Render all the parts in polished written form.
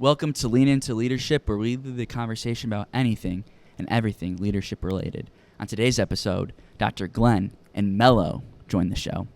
Welcome to Lean Into Leadership, where we lead the conversation about anything and everything leadership related. On today's episode, Dr. Glenn and Romel'o join the show.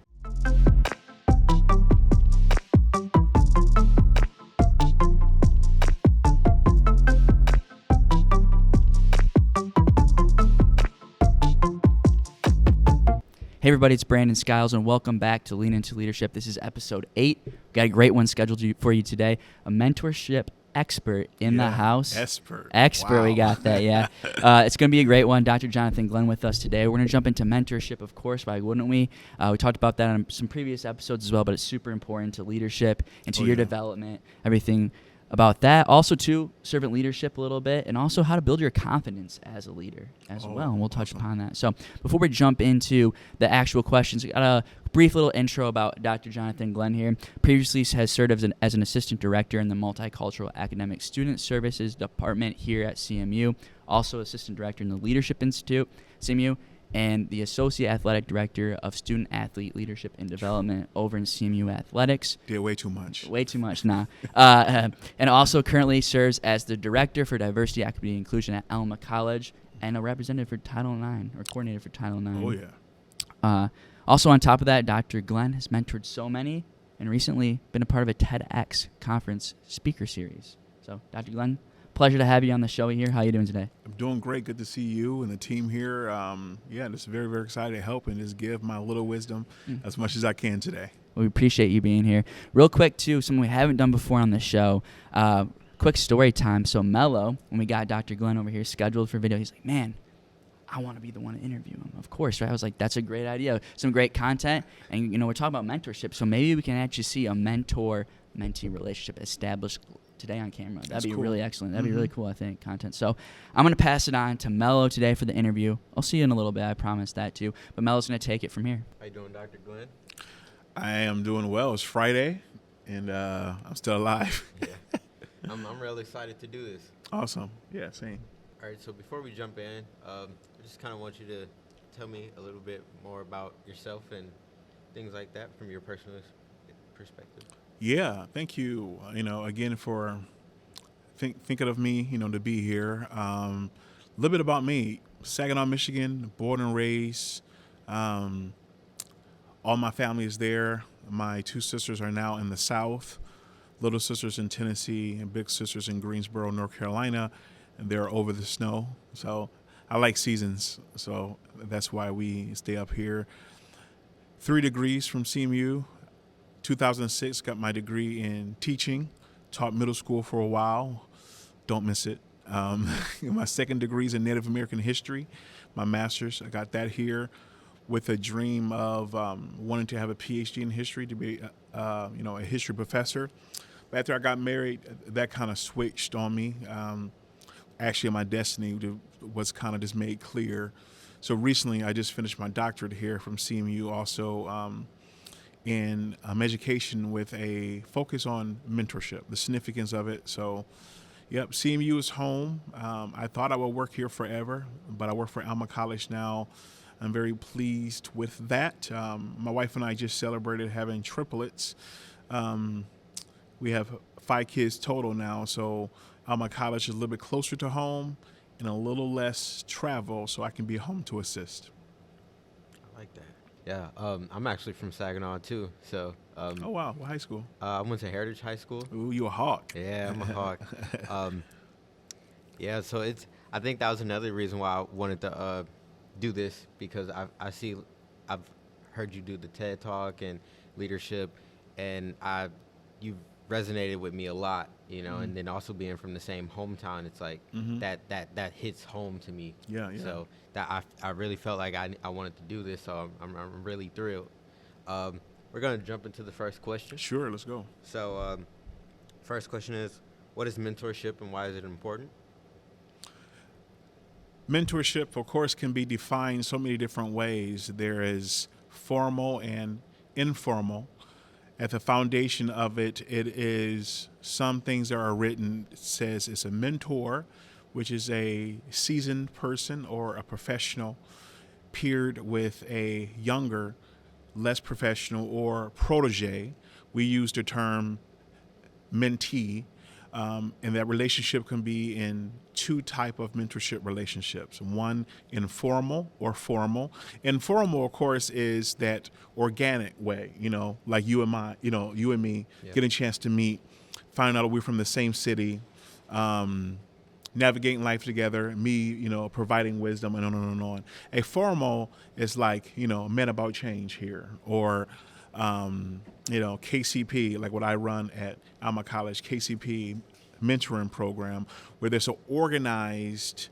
Hey everybody, it's Brandon Skiles, and welcome back to Lean Into Leadership. This is episode 8. We've got a great one scheduled for you today. A mentorship expert in the house. Expert, wow. We got that, yeah. It's going to be a great one. Dr. Jonathan Glenn with us today. We're going to jump into mentorship, of course. Why wouldn't we? We talked about that on some previous episodes as well, but it's super important to leadership and to your development, everything about that. Also, too, servant leadership a little bit, and also how to build your confidence as a leader as well. And we'll touch upon that. So before we jump into the actual questions, I got a brief little intro about Dr. Jonathan Glenn here. Previously has served as an assistant director in the Multicultural Academic Student Services Department here at CMU. Also assistant director in the Leadership Institute, CMU, and the Associate Athletic Director of Student Athlete Leadership and Development over in CMU Athletics. Did way too much. Way too much, nah. And also currently serves as the Director for Diversity, Equity, and Inclusion at Alma College and a representative for Title IX, or coordinator for Title IX. Oh, yeah. Also on top of that, Dr. Glenn has mentored so many and recently been a part of a TEDx conference speaker series. So, Dr. Glenn, pleasure to have you on the show here. How are you doing today? I'm doing great. Good to see you and the team here. Just very, very excited to help and just give my little wisdom as much as I can today. Well, we appreciate you being here. Real quick, too, something we haven't done before on the show. Quick story time. So Romel'o, when we got Dr. Glenn over here scheduled for video, he's like, man, I want to be the one to interview him. Of course, right? I was like, that's a great idea. Some great content. And, we're talking about mentorship. So maybe we can actually see a mentor-mentee relationship established today on camera. That'd be cool. Really excellent. That'd be really cool, I think, content. So I'm going to pass it on to Romel'o today for the interview. I'll see you in a little bit. I promise that, too. But Romel'o's going to take it from here. How you doing, Dr. Glenn? I am doing well. It's Friday, and I'm still alive. Yeah. I'm really excited to do this. Awesome. Yeah, same. All right, so before we jump in, I just kind of want you to tell me a little bit more about yourself and things like that from your personal perspective. Yeah, thank you. Again for thinking of me, to be here. A little bit about me: Saginaw, Michigan, born and raised. All my family is there. My two sisters are now in the South. Little sisters in Tennessee and big sisters in Greensboro, North Carolina, and they're over the snow. So I like seasons, so that's why we stay up here. 3 degrees from CMU. 2006, got my degree in teaching. Taught middle school for a while. Don't miss it. My second degree is in Native American history. My master's, I got that here with a dream of wanting to have a PhD in history, to be a history professor. But after I got married, that kind of switched on me. Actually, my destiny was kind of just made clear. So recently, I just finished my doctorate here from CMU, also in education with a focus on mentorship, the significance of it. So, yep, CMU is home. I thought I would work here forever, but I work for Alma College now. I'm very pleased with that. My wife and I just celebrated having triplets. We have 5 kids total now, so Alma College is a little bit closer to home and a little less travel, so I can be home to assist. I like that. Yeah, I'm actually from Saginaw too. So. Oh wow, what high school? I went to Heritage High School. Ooh, you a hawk? Yeah, I'm a hawk. So I think that was another reason why I wanted to do this, because I've heard you do the TED Talk and leadership, and you've resonated with me a lot, and then also being from the same hometown, it's like that hits home to me. Yeah. So that I really felt like I wanted to do this, so I'm really thrilled. We're gonna jump into the first question. Sure, let's go. So first question is, what is mentorship and why is it important? Mentorship, of course, can be defined so many different ways. There is formal and informal. At the foundation of it, it is some things that are written. It says it's a mentor, which is a seasoned person or a professional paired with a younger, less professional or protege. We use the term mentee. And that relationship can be in two type of mentorship relationships. One, informal or formal. Informal, of course, is that organic way, like you and me Yeah. getting a chance to meet, finding out we're from the same city, navigating life together, me, providing wisdom, and on and on and on. A formal is like, men about change here, or, KCP, like what I run at Alma College, KCP mentoring program, where there's an organized,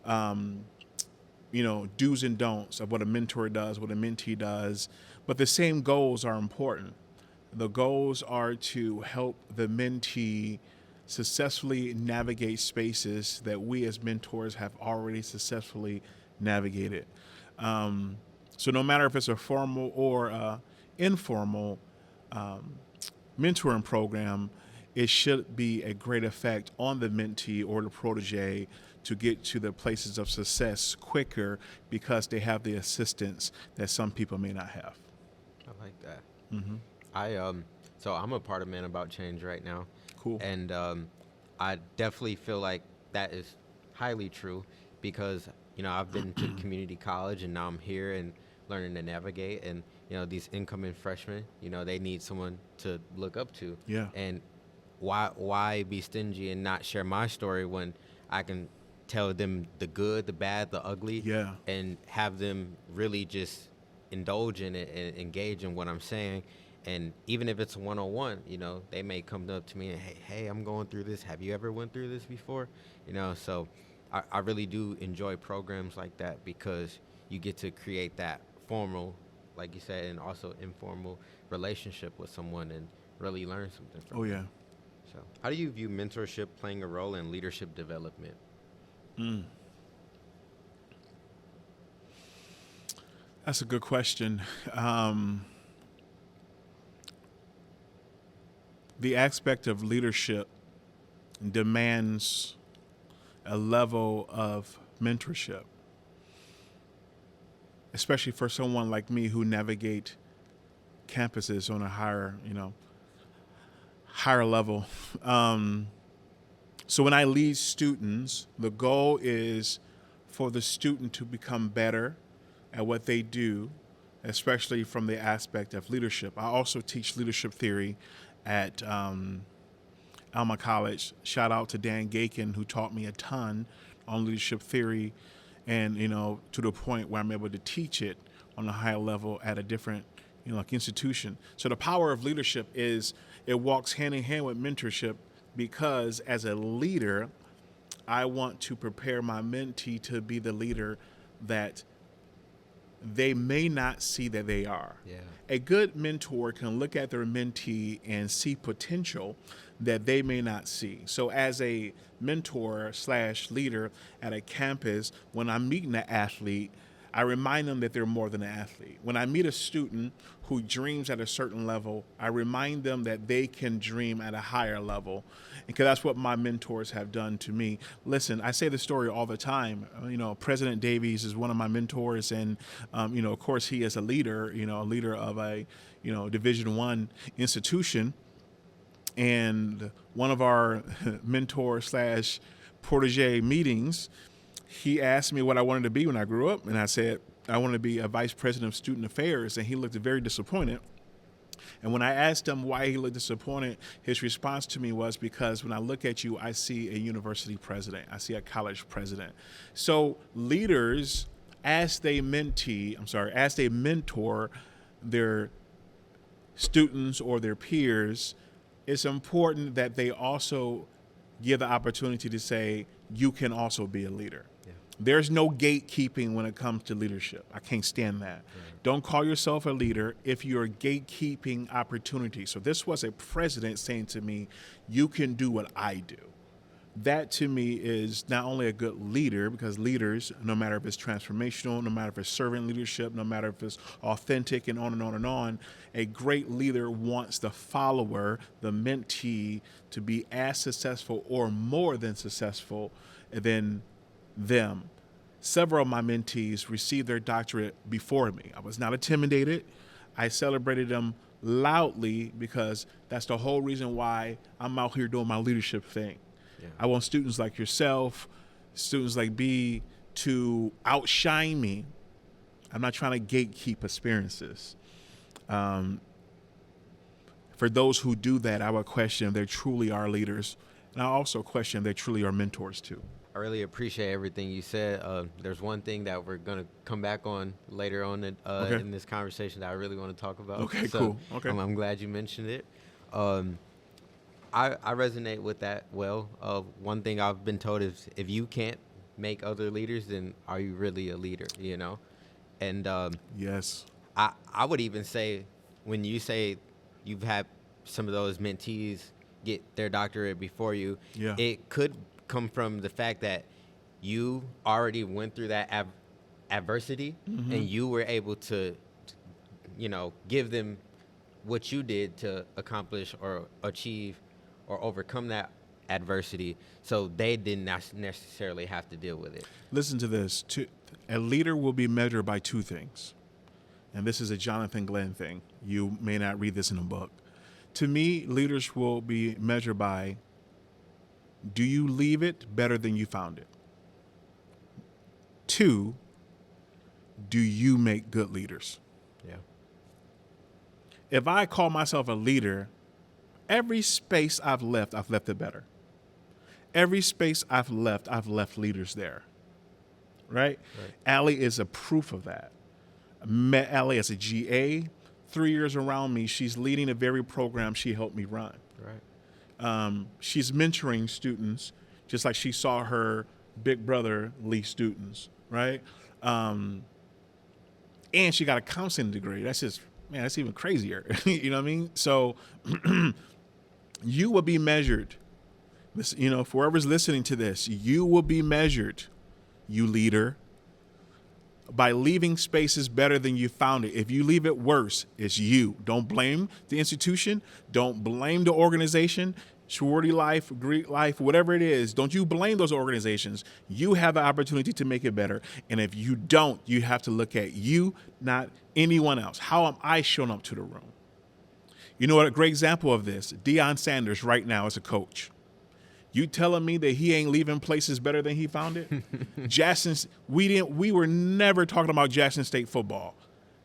do's and don'ts of what a mentor does, what a mentee does, but the same goals are important. The goals are to help the mentee successfully navigate spaces that we as mentors have already successfully navigated. So no matter if it's a formal or informal mentoring program, it should be a great effect on the mentee or the protege to get to the places of success quicker because they have the assistance that some people may not have. I like that. Mm-hmm. So I'm a part of Man About Change right now. Cool. And I definitely feel like that is highly true because, I've been to community college and now I'm here and learning to navigate. And, these incoming freshmen, they need someone to look up to. Yeah. And why be stingy and not share my story when I can tell them the good, the bad, the ugly, Yeah. and have them really just indulge in it and engage in what I'm saying. And even if it's 101, they may come up to me and, hey, I'm going through this. Have you ever went through this before? So I really do enjoy programs like that because you get to create that formal, like you said, and also informal relationship with someone and really learn something from them. Oh, yeah. So how do you view mentorship playing a role in leadership development? That's a good question. The aspect of leadership demands a level of mentorship, especially for someone like me who navigate campuses on a higher level. So when I lead students, the goal is for the student to become better at what they do, especially from the aspect of leadership. I also teach leadership theory at Alma College. Shout out to Dan Gakin, who taught me a ton on leadership theory, and to the point where I'm able to teach it on a higher level at a different institution. So the power of leadership is it walks hand in hand with mentorship, because as a leader, I want to prepare my mentee to be the leader that they may not see that they are. Yeah. A good mentor can look at their mentee and see potential that they may not see. So as a mentor / leader at a campus, when I'm meeting an athlete, I remind them that they're more than an athlete. When I meet a student who dreams at a certain level, I remind them that they can dream at a higher level. Because that's what my mentors have done to me. Listen, I say this story all the time. President Davies is one of my mentors, and of course he is a leader. A leader of a Division I institution. And one of our mentor / protege meetings, he asked me what I wanted to be when I grew up, and I said I wanted to be a vice president of student affairs, and he looked very disappointed. And when I asked him why he looked disappointed, his response to me was, because when I look at you, I see a university president. I see a college president. So leaders, as they mentor their students or their peers, it's important that they also give the opportunity to say, you can also be a leader. Yeah. There's no gatekeeping when it comes to leadership. I can't stand that. Right. Don't call yourself a leader if you're gatekeeping opportunity. So this was a president saying to me, you can do what I do. That to me is not only a good leader, because leaders, no matter if it's transformational, no matter if it's servant leadership, no matter if it's authentic, and on and on and on, a great leader wants the follower, the mentee, to be as successful or more than successful than them. Several of my mentees received their doctorate before me. I was not intimidated. I celebrated them loudly, because that's the whole reason why I'm out here doing my leadership thing. Yeah. I want students like yourself, students like B, to outshine me. I'm not trying to gatekeep experiences. For those who do that, I would question if they truly are leaders. And I also question if they truly are mentors too. I really appreciate everything you said. There's one thing that we're going to come back on later on in this conversation that I really want to talk about. Okay, So, cool. Okay. I'm glad you mentioned it. I resonate with that well. One thing I've been told is if you can't make other leaders, then are you really a leader, you know? And Yes. I would even say when you say you've had some of those mentees get their doctorate before you, Yeah. it could come from the fact that you already went through that adversity and you were able to, you know, give them what you did to accomplish or achieve or overcome that adversity, so they didn't necessarily have to deal with it. Listen to this. A leader will be measured by two things. And this is a Jonathan Glenn thing. You may not read this in a book. To me, leaders will be measured by, do you leave it better than you found it? 2, do you make good leaders? Yeah. If I call myself a leader, every space I've left it better. Every space I've left leaders there. Right? Allie is a proof of that. I met Allie as a GA. 3 years around me, she's leading the very program she helped me run. Right. She's mentoring students, just like she saw her big brother lead students, right? And she got a counseling degree. That's just, man, that's even crazier. You know what I mean? So you will be measured. You know, for whoever's listening to this, you will be measured, you leader, by leaving spaces better than you found it. If you leave it worse, it's you. Don't blame the institution. Don't blame the organization, sorority life, Greek life, whatever it is. Don't you blame those organizations. You have the opportunity to make it better. And if you don't, you have to look at you, not anyone else. How am I showing up to the room? You know what? A great example of this, Deion Sanders right now as a coach. You telling me that he ain't leaving places better than he found it? We were never talking about Jackson State football.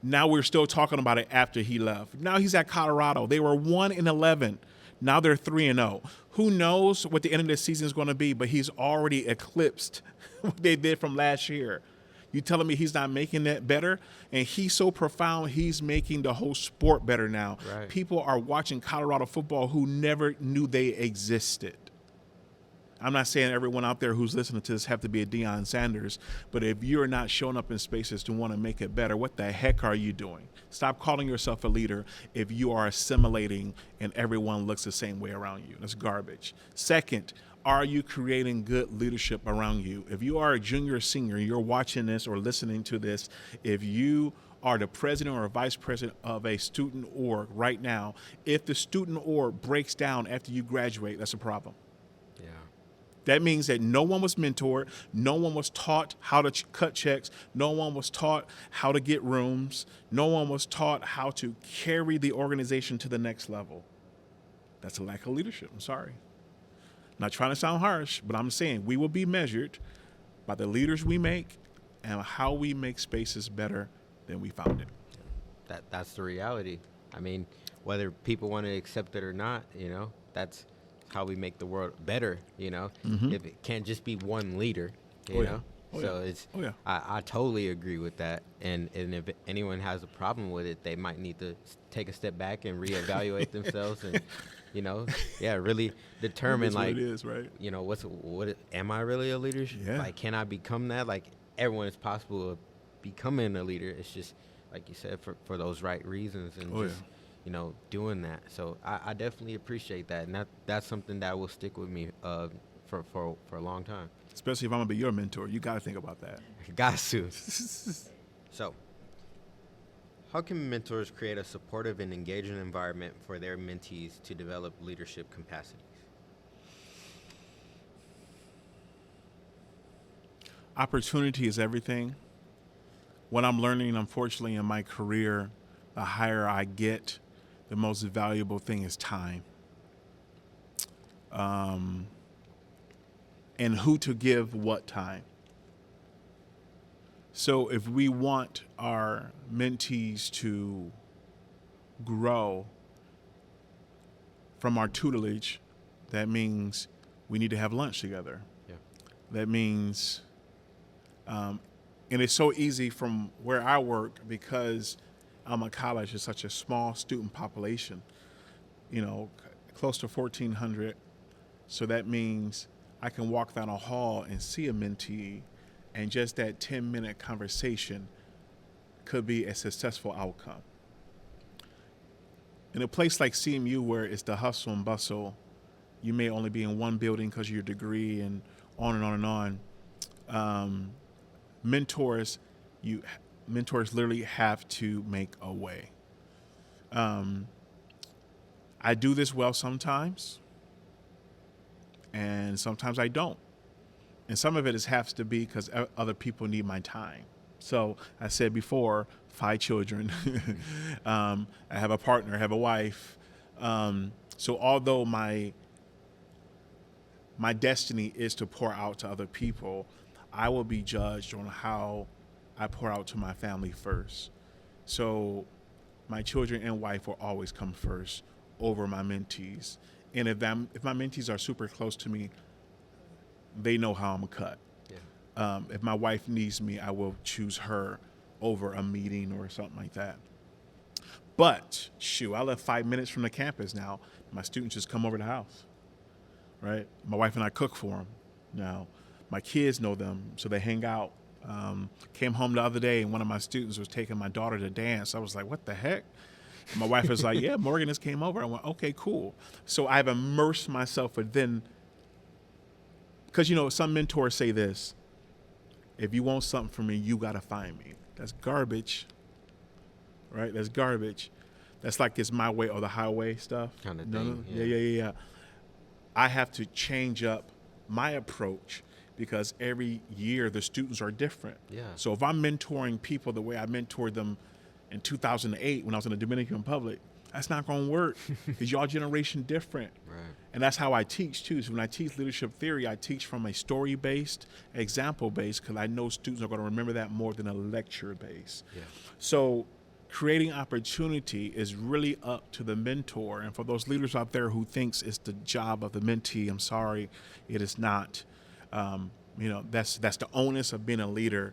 Now we're still talking about it after he left. Now he's at Colorado. They were 1-11. Now they're 3-0. Who knows what the end of the season is going to be, but he's already eclipsed what they did from last year. You telling me he's not making that better? And he's so profound, he's making the whole sport better now. Right. People are watching Colorado football who never knew they existed. I'm not saying everyone out there who's listening to this have to be a Deion Sanders, but if you're not showing up in spaces to want to make it better, what the heck are you doing? Stop calling yourself a leader if you are assimilating and everyone looks the same way around you. That's garbage. Second, are you creating good leadership around you? If you are a junior or senior, you're watching this or listening to this, if you are the president or vice president of a student org right now, if the student org breaks down after you graduate, that's a problem. Yeah. That means that no one was mentored, no one was taught how to cut checks, no one was taught how to get rooms, no one was taught how to carry the organization to the next level. That's a lack of leadership. I'm sorry. Not trying to sound harsh, but I'm saying we will be measured by the leaders we make and how we make spaces better than we found it. That's the reality. I mean, whether people want to accept it or not, you know, that's how we make the world better, you know. If it can't just be one leader, you know. It's I totally agree with that. And if anyone has a problem with it, they might need to take a step back and reevaluate themselves and, you know, really determine like what it is, right? You know, am I really a leader? Yeah. Like, can I become that? Like, everyone is possible of becoming a leader. It's just like you said, for those right reasons and you know, doing that. So I definitely appreciate that, and that's something that will stick with me for a long time. Especially if I'm gonna be your mentor, you gotta think about that. Got to. So, how can mentors create a supportive and engaging environment for their mentees to develop leadership capacities? Opportunity is everything. What I'm learning, unfortunately, in my career, the higher I get, the most valuable thing is time. And who to give what time. So if we want our mentees to grow from our tutelage, that means we need to have lunch together. Yeah. That means, and it's so easy from where I work because Alma College is such a small student population, close to 1,400. So that means I can walk down a hall and see a mentee, and just that 10-minute conversation could be a successful outcome. In a place like CMU where it's the hustle and bustle, you may only be in one building because of your degree and on and on and on. Mentors literally have to make a way. I do this well sometimes, and sometimes I don't. And some of it has to be because other people need my time. So I said before, 5 children. I have a partner, I have a wife. So although my destiny is to pour out to other people, I will be judged on how I pour out to my family first. So my children and wife will always come first over my mentees. And if my mentees are super close to me, they know how I'm cut. Yeah. If my wife needs me, I will choose her over a meeting or something like that. But I live 5 minutes from the campus now. My students just come over the house, right? My wife and I cook for them. Now, my kids know them, so they hang out. Came home the other day, and one of my students was taking my daughter to dance. I was like, what the heck? My wife was like, yeah, Morgan just came over. I went, okay, cool. So I've immersed myself within, because, some mentors say this: if you want something from me, you got to find me. That's garbage, right? That's garbage. That's like it's my way or the highway stuff. Kind of thing. Yeah. I have to change up my approach because every year the students are different. Yeah. So if I'm mentoring people the way I mentored them in 2008 when I was in the Dominican Republic, that's not going to work because y'all generation different. Right. And that's how I teach too. So when I teach leadership theory, I teach from a story-based, example-based, because I know students are going to remember that more than a lecture-based. Yeah. So creating opportunity is really up to the mentor. And for those leaders out there who thinks it's the job of the mentee, I'm sorry, it is not. That's the onus of being a leader,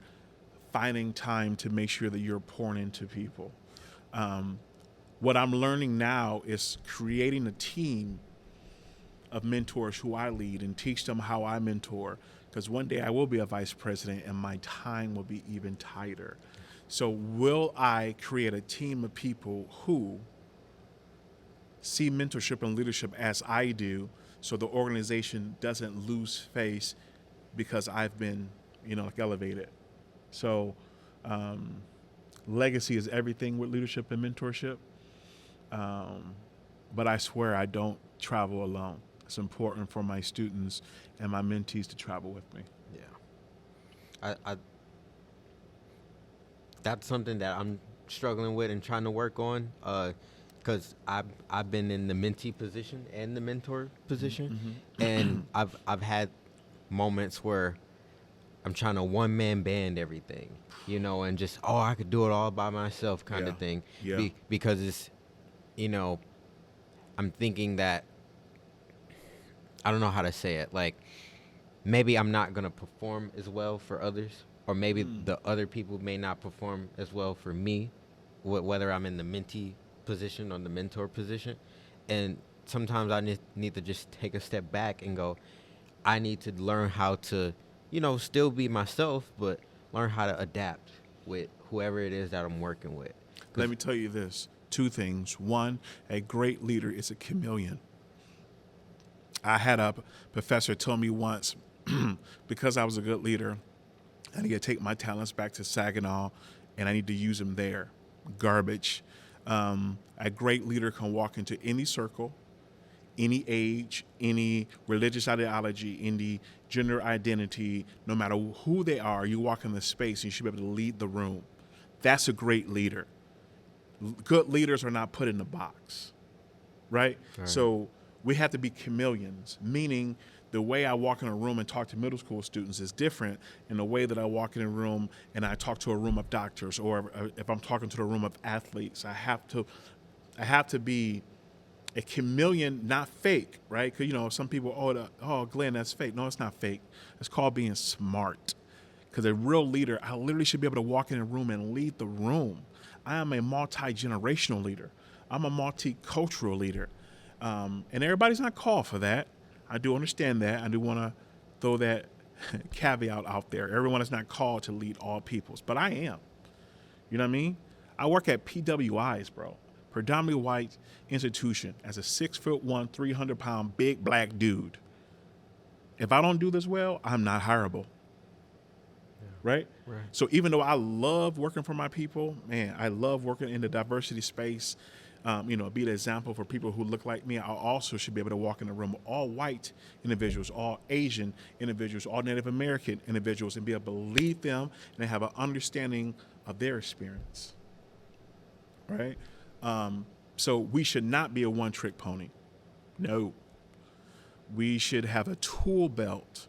finding time to make sure that you're pouring into people. What I'm learning now is creating a team of mentors who I lead and teach them how I mentor, because one day I will be a vice president and my time will be even tighter. So will I create a team of people who see mentorship and leadership as I do, so the organization doesn't lose face because I've been, elevated. So legacy is everything with leadership and mentorship. But I swear I don't travel alone. It's important for my students and my mentees to travel with me. Yeah. I that's something that I'm struggling with and trying to work on, because I've been in the mentee position and the mentor position, and I've had moments where I'm trying to one-man band everything, and just, I could do it all by myself kind of thing. Yeah. Because it's, I'm thinking that, I don't know how to say it, like, maybe I'm not going to perform as well for others, or maybe the other people may not perform as well for me, whether I'm in the mentee position or the mentor position. And sometimes I need to just take a step back and go, I need to learn how to, still be myself, but learn how to adapt with whoever it is that I'm working with. Let me tell you this, 2 things. One, a great leader is a chameleon. I had a professor tell me once, because I was a good leader, I need to take my talents back to Saginaw, and I need to use them there. Garbage. A great leader can walk into any circle, any age, any religious ideology, any gender identity, no matter who they are. You walk in the space, and you should be able to lead the room. That's a great leader. Good leaders are not put in the box, right? Right. So we have to be chameleons, meaning the way I walk in a room and talk to middle school students is different than the way that I walk in a room and I talk to a room of doctors, or if I'm talking to a room of athletes. I have to be a chameleon, not fake, right? Because, you know, some people, oh, Glenn, that's fake. No, it's not fake. It's called being smart. Because a real leader, I literally should be able to walk in a room and lead the room. I am a multi-generational leader. I'm a multicultural leader. And everybody's not called for that. I do understand that. I do want to throw that caveat out there. Everyone is not called to lead all peoples, but I am. You know what I mean? I work at PWIs, bro. Predominantly white institution as a 6'1", 300-pound big black dude. If I don't do this well, I'm not hireable. Right? So even though I love working for my people, man, I love working in the diversity space, be the example for people who look like me. I also should be able to walk in a room with all white individuals, all Asian individuals, all Native American individuals, and be able to lead them and have an understanding of their experience. Right? So we should not be a one-trick pony. No. We should have a tool belt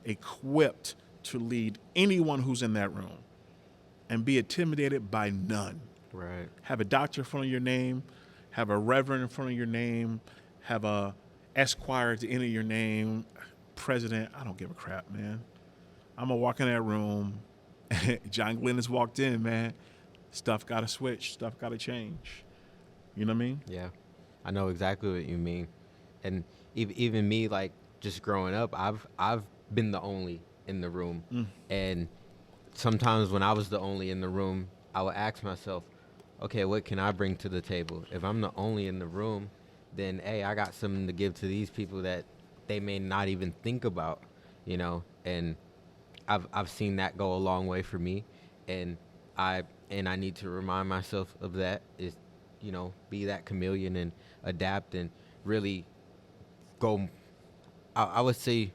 equipped to lead anyone who's in that room and be intimidated by none. Right. Have a doctor in front of your name, have a reverend in front of your name, have a esquire at the end of your name, president. I don't give a crap, man. I'm going to walk in that room. John Glenn has walked in, man. Stuff got to switch. Stuff got to change. You know what I mean? Yeah. I know exactly what you mean. And even me, like, just growing up, I've been the only in the room. And sometimes when I was the only in the room, I would ask myself, okay, what can I bring to the table? If I'm the only in the room, then, hey, I got something to give to these people that they may not even think about, you know? And I've seen that go a long way for me. And I need to remind myself of that, is, you know, be that chameleon and adapt and really go, I would say,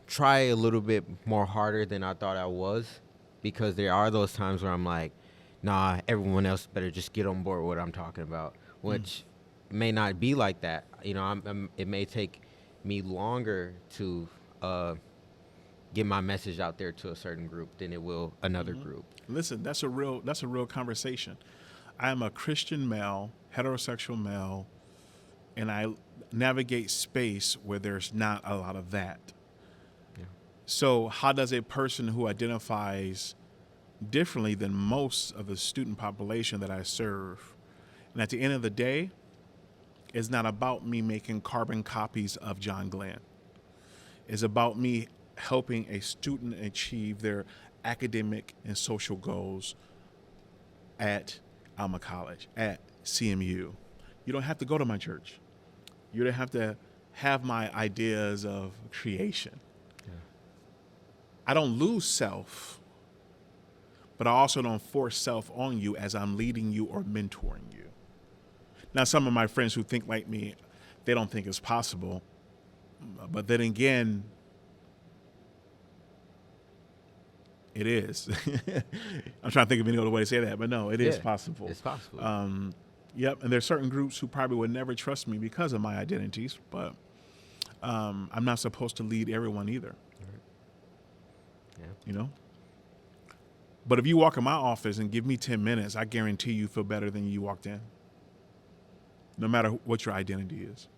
try a little bit more harder than I thought I was, because there are those times where I'm like, nah, everyone else better just get on board with what I'm talking about, which may not be like that. You know, it may take me longer to get my message out there to a certain group than it will another group. Listen, that's a real conversation. I am a Christian male, heterosexual male, and I navigate space where there's not a lot of that. So how does a person who identifies differently than most of the student population that I serve, and at the end of the day, it's not about me making carbon copies of John Glenn. It's about me helping a student achieve their academic and social goals at Alma College, at CMU. You don't have to go to my church. You don't have to have my ideas of creation. I don't lose self, but I also don't force self on you as I'm leading you or mentoring you. Now, some of my friends who think like me, they don't think it's possible. But then again, it is. I'm trying to think of any other way to say that, but no, it is possible. It's possible. Yep, and there's certain groups who probably would never trust me because of my identities, but I'm not supposed to lead everyone either. Yeah. You know? But if you walk in my office and give me 10 minutes, I guarantee you feel better than you walked in. No matter what your identity is.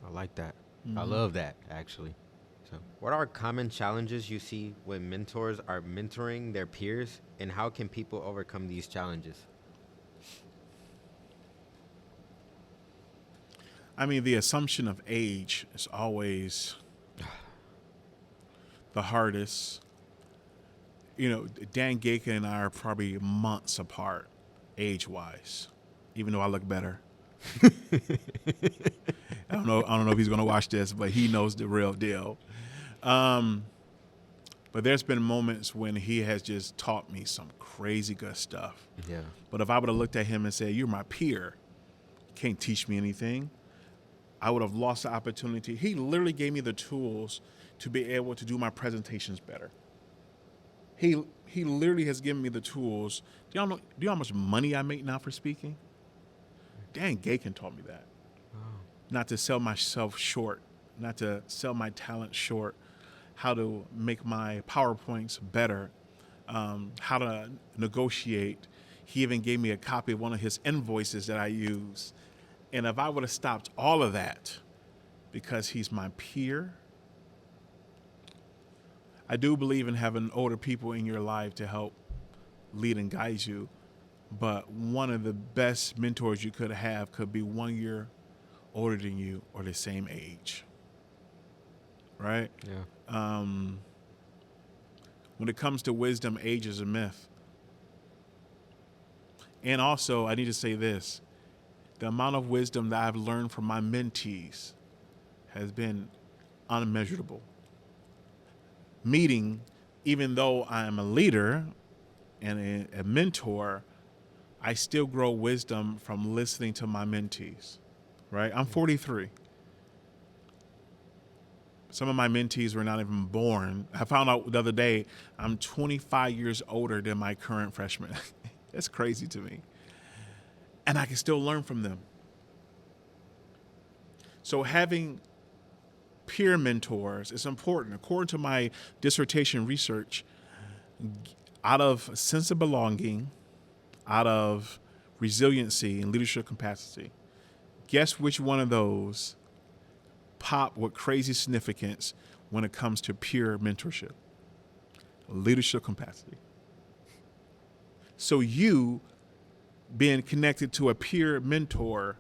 I like that. I love that, actually. So, what are common challenges you see when mentors are mentoring their peers, and how can people overcome these challenges? I mean, the assumption of age is always the hardest. You know, Dan Gaken and I are probably months apart, age-wise, even though I look better. I don't know if he's going to watch this, but he knows the real deal. But there's been moments when he has just taught me some crazy good stuff. Yeah. But if I would have looked at him and said, "You're my peer, you can't teach me anything," I would have lost the opportunity. He literally gave me the tools to be able to do my presentations better. he literally has given me the tools. Do you know how much money I make now for speaking? Dan Gakin taught me that. Not to sell myself short, not to sell my talent short, how to make my PowerPoints better, how to negotiate. He even gave me a copy of one of his invoices that I use. And if I would have stopped all of that because he's my peer, I do believe in having older people in your life to help lead and guide you. But one of the best mentors you could have could be 1 year older than you or the same age. Right? Yeah. When it comes to wisdom, age is a myth. And also, I need to say this. The amount of wisdom that I've learned from my mentees has been unmeasurable. Meaning, even though I am a leader and a mentor, I still grow wisdom from listening to my mentees, right? I'm 43. Some of my mentees were not even born. I found out the other day I'm 25 years older than my current freshman. That's crazy to me. And I can still learn from them. So having peer mentors is important. According to my dissertation research, out of a sense of belonging, out of resiliency and leadership capacity, guess which one of those pop with crazy significance when it comes to peer mentorship? Leadership capacity. So you being connected to a peer mentor,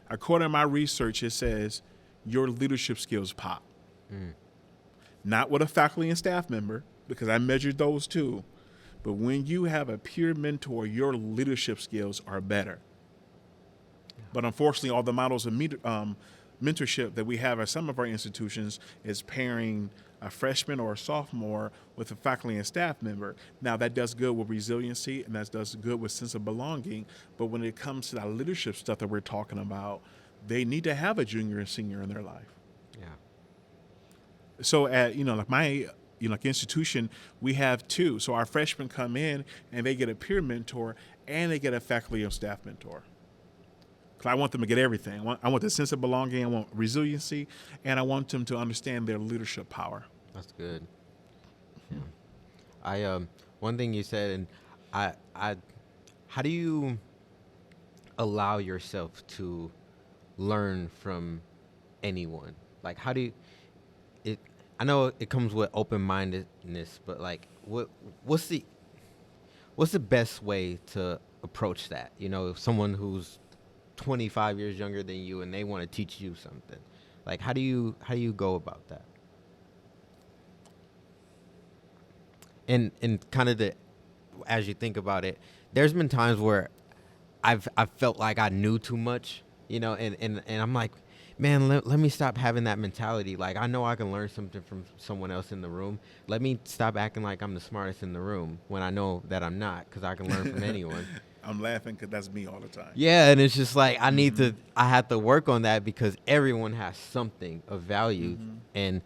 according to my research, it says your leadership skills pop. Not with a faculty and staff member, because I measured those too. But when you have a peer mentor, your leadership skills are better. But unfortunately, all the models of mentorship that we have at some of our institutions is pairing a freshman or a sophomore with a faculty and staff member. Now, that does good with resiliency, and that does good with sense of belonging. But when it comes to that leadership stuff that we're talking about, they need to have a junior and senior in their life. Yeah. So at, like my, like institution, we have two. So our freshmen come in and they get a peer mentor and they get a faculty and staff mentor. Because I want them to get everything. I want the sense of belonging, I want resiliency, and I want them to understand their leadership power. That's good. Yeah. One thing you said, and how do you allow yourself to learn from anyone? Like, how do you, I know it comes with open-mindedness, but like, what's the best way to approach that? If someone who's 25 years younger than you and they want to teach you something, like, how do you go about that? And kind of as you think about it, there's been times where I've felt like I knew too much, and I'm like, man, let me stop having that mentality. Like, I know I can learn something from someone else in the room. Let me stop acting like I'm the smartest in the room when I know that I'm not, because I can learn from anyone. I'm laughing because that's me all the time. Yeah, and it's just like I have to work on that, because everyone has something of value, and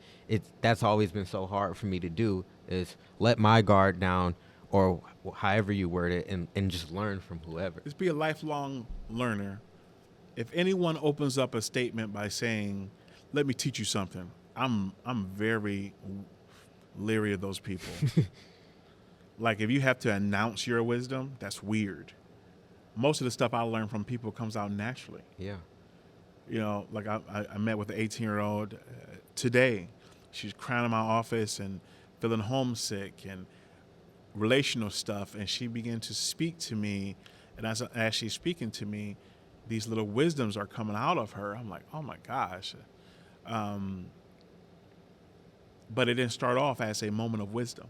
that's always been so hard for me to do, is let my guard down, or however you word it, and just learn from whoever. Just be a lifelong learner. If anyone opens up a statement by saying, "Let me teach you something," I'm very leery of those people. Like, if you have to announce your wisdom, that's weird. Most of the stuff I learn from people comes out naturally. Yeah. Like I met with an 18-year-old today. She's crying in my office and feeling homesick and relational stuff. And she began to speak to me. And as she's speaking to me, these little wisdoms are coming out of her. I'm like, oh my gosh. But it didn't start off as a moment of wisdom.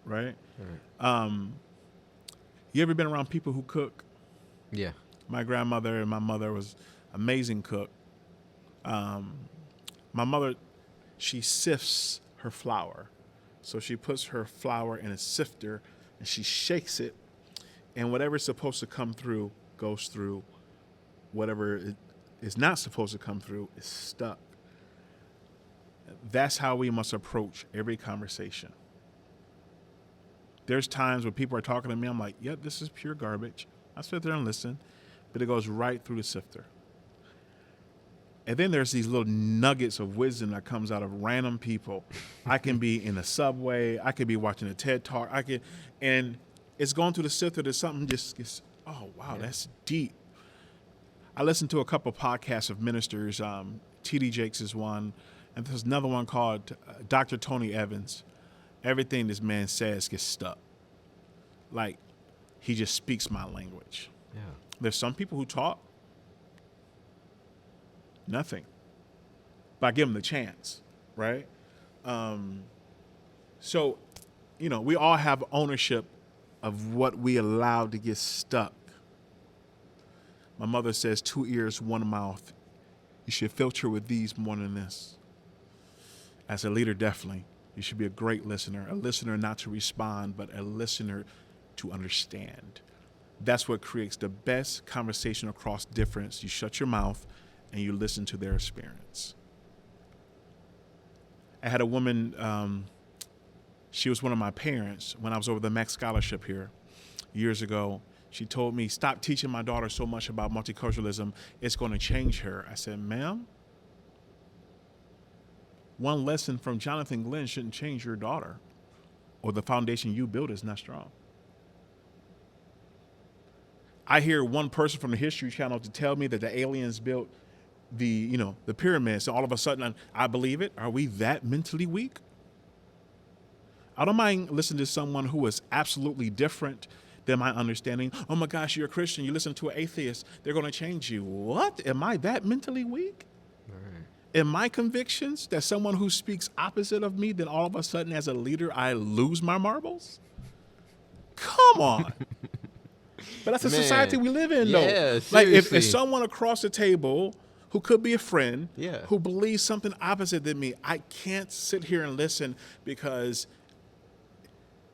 Right? You ever been around people who cook? Yeah. My grandmother and my mother was amazing cook. My mother, she sifts her flour. So she puts her flour in a sifter and she shakes it, and whatever's supposed to come through goes through. Whatever is not supposed to come through is stuck. That's how we must approach every conversation. There's times when people are talking to me, I'm like, yep, this is pure garbage. I sit there and listen, but it goes right through the sifter. And then there's these little nuggets of wisdom that comes out of random people. I can be in the subway. I could be watching a TED Talk. And it's going through the sifter. There's something just gets, oh, wow, that's deep. I listened to a couple podcasts of ministers. T.D. Jakes is one. And there's another one called Dr. Tony Evans. Everything this man says gets stuck. Like, he just speaks my language. Yeah. There's some people who talk. Nothing. But I give them the chance, right? So, we all have ownership of what we allow to get stuck. My mother says 2 ears, 1 mouth. You should filter with these more than this. As a leader, definitely. You should be a great listener. A listener not to respond, but a listener to understand. That's what creates the best conversation across difference. You shut your mouth and you listen to their experience. I had a woman, she was one of my parents when I was over the Max Scholarship here years ago. She told me, stop teaching my daughter so much about multiculturalism. It's going to change her. I said, ma'am, one lesson from Jonathan Glenn shouldn't change your daughter, or the foundation you build is not strong. I hear one person from the History Channel to tell me that the aliens built the pyramids, and all of a sudden I believe it. Are we that mentally weak? I don't mind listening to someone who is absolutely different than my understanding. Oh my gosh, you're a Christian. You listen to an atheist. They're going to change you. What? Am I that mentally weak? Right. In my convictions that someone who speaks opposite of me, then all of a sudden as a leader, I lose my marbles? Come on. But that's the society we live in, though. Yeah, like if seriously. someone across the table who could be a friend, Yeah. who believes something opposite than me, I can't sit here and listen, because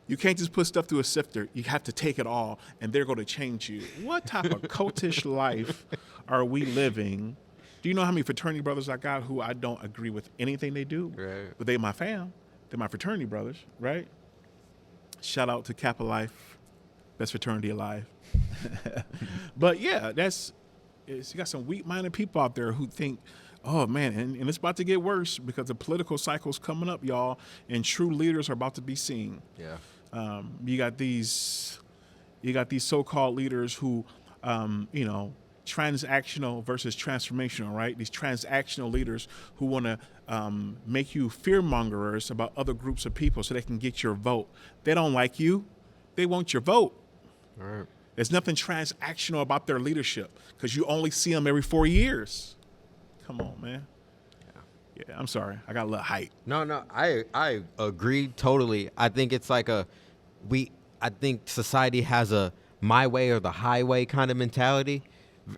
you can't just put stuff through a sifter. You have to take it all, and they're going to change you. What type of cultish life are we living? Do you know how many fraternity brothers I got who I don't agree with anything they do? Right. But they're my fam. They're my fraternity brothers, right? Shout out to Kappa Life, best fraternity alive. But yeah, you got some weak-minded people out there who think, oh man, and it's about to get worse because the political cycle's coming up, y'all, and true leaders are about to be seen. Yeah. You got these so-called leaders who, transactional versus transformational, right? These transactional leaders who want to make you fear-mongers about other groups of people so they can get your vote. They don't like you. They want your vote. All right. There's nothing transactional about their leadership because you only see them every 4 years. Come on, man. Yeah, I'm sorry. I got a little hype. No, I agree totally. I think it's like I think society has a my way or the highway kind of mentality.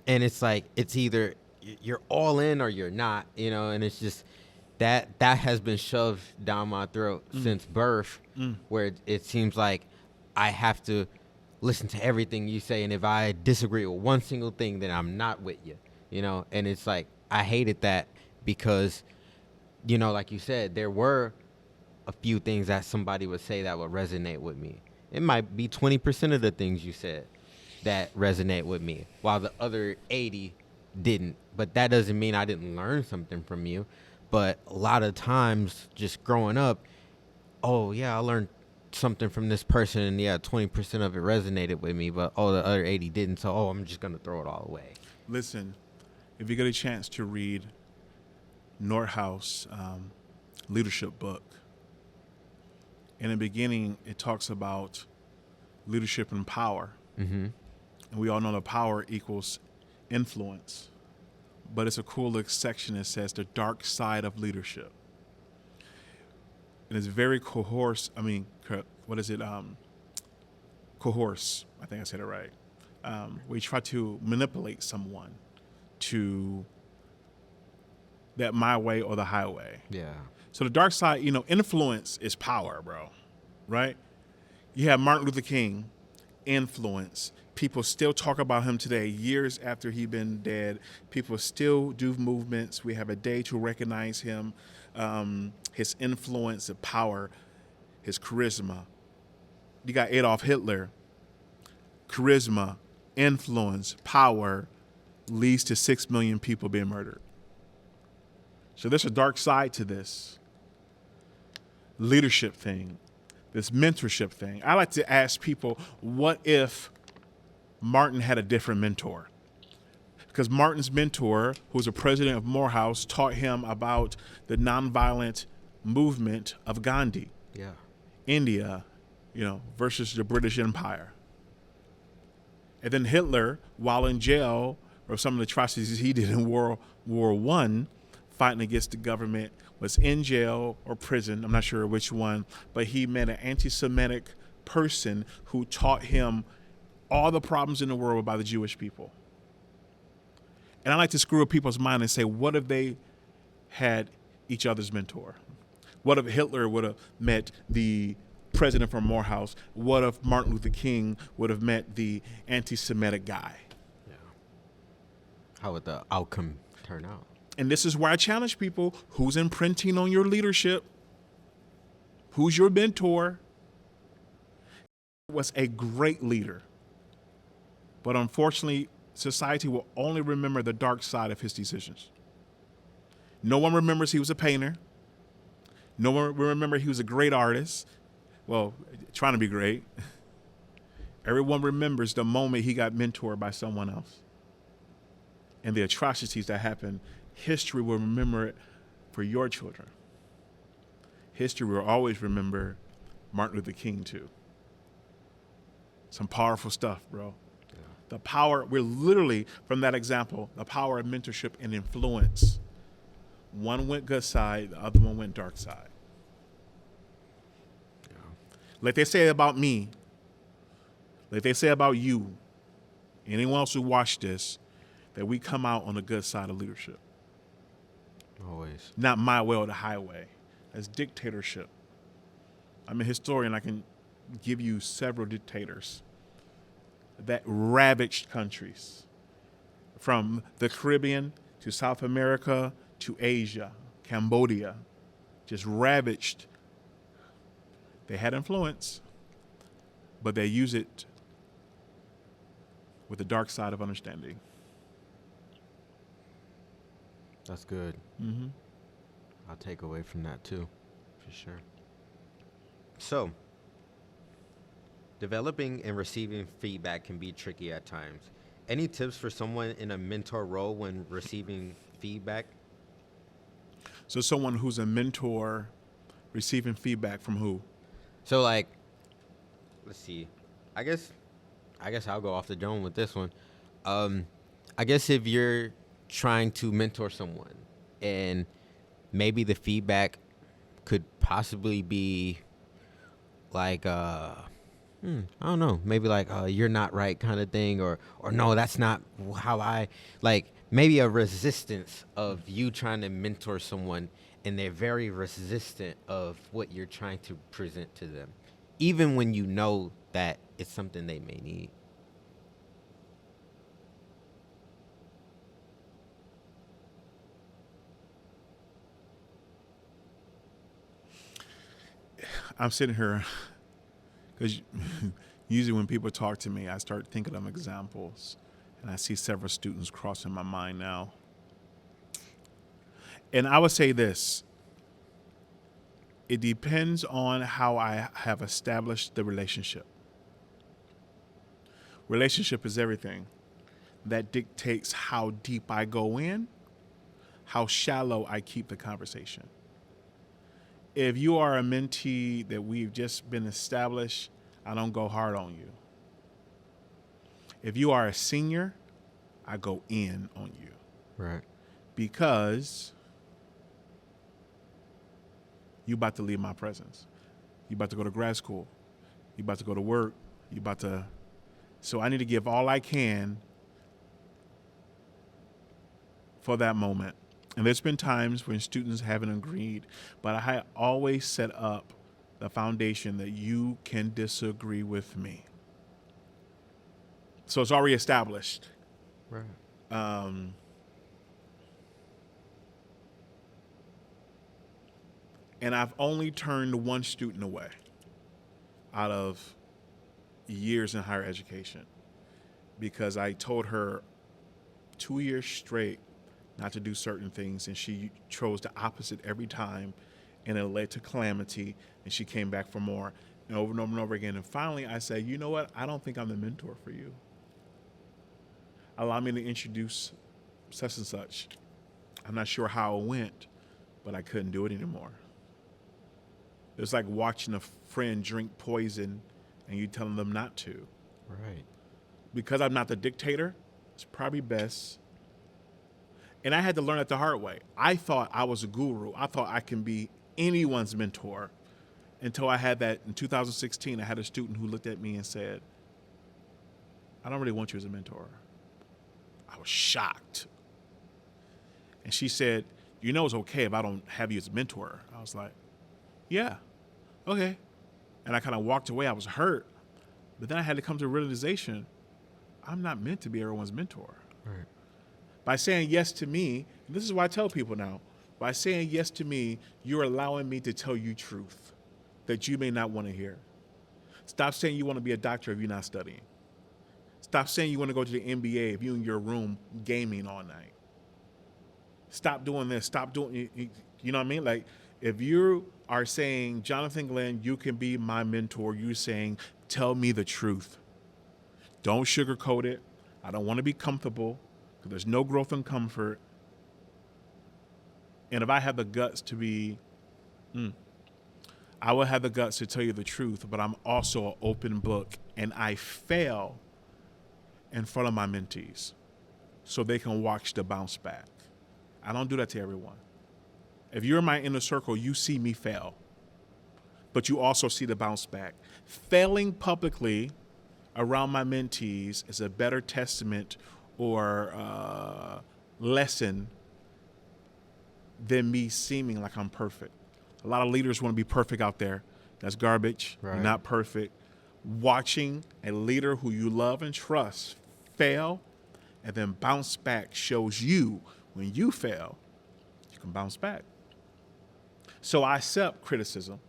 And it's like, it's either you're all in or you're not, and it's just that has been shoved down my throat since birth, where it seems like I have to listen to everything you say. And if I disagree with one single thing, then I'm not with you, and it's like, I hated that because, like you said, there were a few things that somebody would say that would resonate with me. It might be 20% of the things you said that resonate with me, while the other 80 didn't. But that doesn't mean I didn't learn something from you. But a lot of times just growing up, oh yeah, I learned something from this person, and yeah, 20% of it resonated with me, but the other 80 didn't, so I'm just gonna throw it all away. Listen, if you get a chance to read Nordhaus' leadership book, in the beginning it talks about leadership and power. Mm-hmm. And we all know that power equals influence. But it's a cool little section that says the dark side of leadership. And it's very coerce. Coerce. I think I said it right. Where you try to manipulate someone to that my way or the highway. Yeah. So the dark side, influence is power, bro. Right? You have Martin Luther King, influence. People still talk about him today, years after he'd been dead. People still do movements. We have a day to recognize him, his influence, his power, his charisma. you got Adolf Hitler. Charisma, influence, power leads to 6 million people being murdered. So there's a dark side to this leadership thing, this mentorship thing. I like to ask people, what if Martin had a different mentor? Because Martin's mentor, who was a president of Morehouse, taught him about the nonviolent movement of Gandhi. Yeah. India, versus the British Empire. And then Hitler, while in jail for some of the atrocities he did in World War I, fighting against the government, was in jail or prison, I'm not sure which one, but he met an anti-Semitic person who taught him all the problems in the world by the Jewish people. And I like to screw up people's mind and say, what if they had each other's mentor? What if Hitler would have met the president from Morehouse? What if Martin Luther King would have met the anti-Semitic guy? Yeah. How would the outcome turn out? And this is where I challenge people. Who's imprinting on your leadership? Who's your mentor? Was a great leader. But unfortunately, society will only remember the dark side of his decisions. No one remembers he was a painter. No one will remember he was a great artist. Well, trying to be great. Everyone remembers the moment he got mentored by someone else. And the atrocities that happened. History will remember it for your children. History will always remember Martin Luther King too. Some powerful stuff, bro. Yeah. The power, we're literally, from that example, the power of mentorship and influence. One went good side, the other one went dark side. Yeah. Like they say about me, like they say about you, anyone else who watched this, that we come out on the good side of leadership. Always. Not my way or the highway. That's dictatorship. I'm a historian. I can give you several dictators that ravaged countries from the Caribbean to South America to Asia, Cambodia, just ravaged. They had influence, but they use it with the dark side of understanding. That's good. Mm-hmm. I'll take away from that too, for sure. So, developing and receiving feedback can be tricky at times. Any tips for someone in a mentor role when receiving feedback? So someone who's a mentor receiving feedback from who? So like, let's see. I guess I'll go off the dome with this one. I guess if you're trying to mentor someone and maybe the feedback could possibly be like I don't know, maybe like you're not right kind of thing, or no, that's not how I like, maybe a resistance of you trying to mentor someone and they're very resistant of what you're trying to present to them, even when you know that it's something they may need. I'm sitting here because usually when people talk to me, I start thinking of examples, and I see several students crossing my mind now. And I would say this: it depends on how I have established the relationship. Relationship is everything. That dictates how deep I go in, how shallow I keep the conversation. If you are a mentee that we've just been established, I don't go hard on you. If you are a senior, I go in on you. Right. Because you about to leave my presence. You about to go to grad school. You about to go to work. You about to... So I need to give all I can for that moment. And there's been times when students haven't agreed, but I always set up the foundation that you can disagree with me. So it's already established. Right. And I've only turned one student away out of years in higher education because I told her 2 years straight not to do certain things, and she chose the opposite every time, and it led to calamity, and she came back for more, and over and over and over again. And finally, I said, you know what? I don't think I'm the mentor for you. Allow me to introduce such and such. I'm not sure how it went, but I couldn't do it anymore. It was like watching a friend drink poison and you telling them not to. Right. Because I'm not the dictator, it's probably best. And I had to learn it the hard way. I thought I was a guru. I thought I can be anyone's mentor until I had that in 2016. I had a student who looked at me and said, I don't really want you as a mentor. I was shocked. And she said, you know it's okay if I don't have you as a mentor. I was like, yeah, okay. And I kind of walked away. I was hurt. But then I had to come to a realization, I'm not meant to be everyone's mentor. Right. By saying yes to me, and this is why I tell people now, by saying yes to me, you're allowing me to tell you truth that you may not want to hear. Stop saying you want to be a doctor if you're not studying. Stop saying you want to go to the NBA if you're in your room gaming all night. Stop doing this. Stop doing, you know what I mean? Like, if you are saying, Jonathan Glenn, you can be my mentor, you're saying, tell me the truth. Don't sugarcoat it. I don't want to be comfortable because there's no growth in comfort. And if I have the guts to be, I will have the guts to tell you the truth, but I'm also an open book, and I fail in front of my mentees so they can watch the bounce back. I don't do that to everyone. If you're in my inner circle, you see me fail, but you also see the bounce back. Failing publicly around my mentees is a better testament or lesson than me seeming like I'm perfect. A lot of leaders want to be perfect out there. That's garbage. Right. You're not perfect. Watching a leader who you love and trust fail and then bounce back shows you when you fail, you can bounce back. So I accept criticism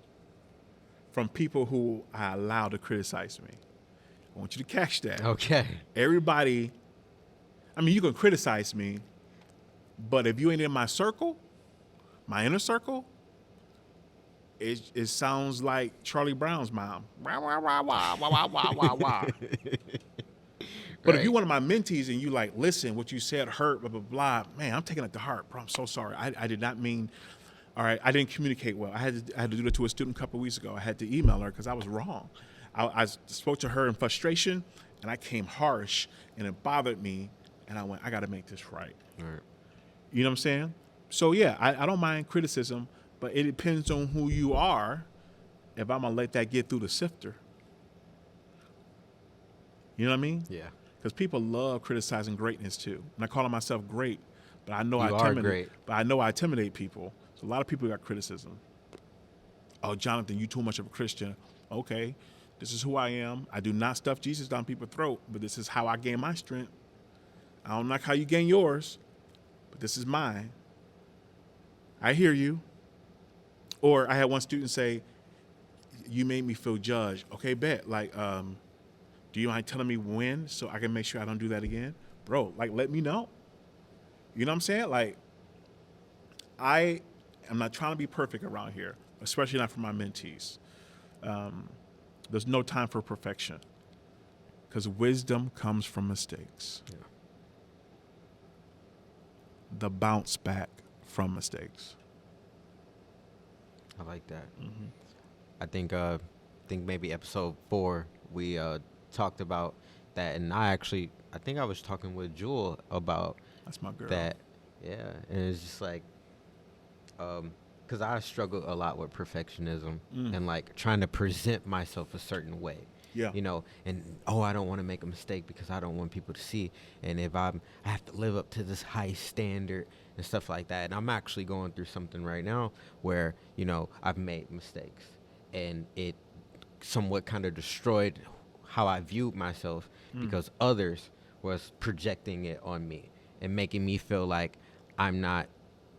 from people who I allow to criticize me. I want you to catch that. Okay. Everybody, I mean, you can criticize me, but if you ain't in my circle, my inner circle, it sounds like Charlie Brown's mom. Wah, wah, wah, wah, wah, wah, wah, wah. But if you're one of my mentees and you like, listen, what you said hurt, blah, blah, blah, man, I'm taking it to heart, bro. I'm so sorry. I did not mean, all right, I didn't communicate well. I had to do that to a student a couple of weeks ago. I had to email her because I was wrong. I spoke to her in frustration, and I came harsh, and it bothered me, and I went, I got to make this right. Right. You know what I'm saying? So, yeah, I don't mind criticism, but it depends on who you are if I'm going to let that get through the sifter. You know what I mean? Yeah. Because people love criticizing greatness too. And I call myself great, but I know You I are great. intimidate people. So a lot of people got criticism. Oh, Jonathan, you too much of a Christian. Okay, this is who I am. I do not stuff Jesus down people's throat, but this is how I gain my strength. I don't like how you gain yours, but this is mine. I hear you. Or I had one student say, you made me feel judged. Okay, bet. Like, do you mind telling me when so I can make sure I don't do that again? Bro, like, let me know. You know what I'm saying? Like, I am not trying to be perfect around here, especially not for my mentees. There's no time for perfection because wisdom comes from mistakes. Yeah. The bounce back from mistakes. I like that. Mm-hmm. I think maybe episode 4 we talked about that, and I think I was talking with Jewel about That's my girl. that. Yeah, and it's just like, because I struggle a lot with perfectionism and like trying to present myself a certain way. Yeah. You know, and I don't want to make a mistake because I don't want people to see, and if I have to live up to this high standard and stuff like that. And I'm actually going through something right now where, you know, I've made mistakes and it somewhat kind of destroyed how I viewed myself because others was projecting it on me and making me feel like I'm not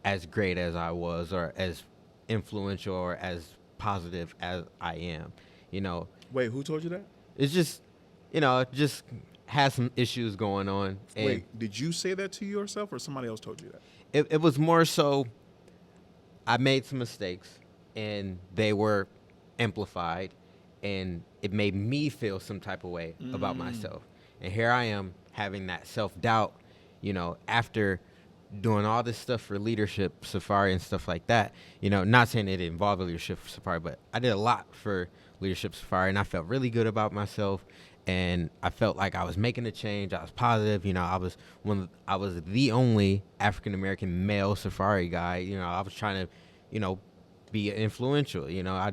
as great as I was or as influential or as positive as I am, you know. Wait, who told you that? It's just just had some issues going on. And Wait, did you say that to yourself or somebody else told you that? it was more so I made some mistakes and they were amplified, and it made me feel some type of way about myself. And here I am having that self-doubt, after doing all this stuff for Leadership Safari and stuff like that. Not saying it involved Leadership Safari, but I did a lot for Leadership Safari, and I felt really good about myself. And I felt like I was making a change. I was positive. I was the only African American male safari guy. I was trying to, be influential. I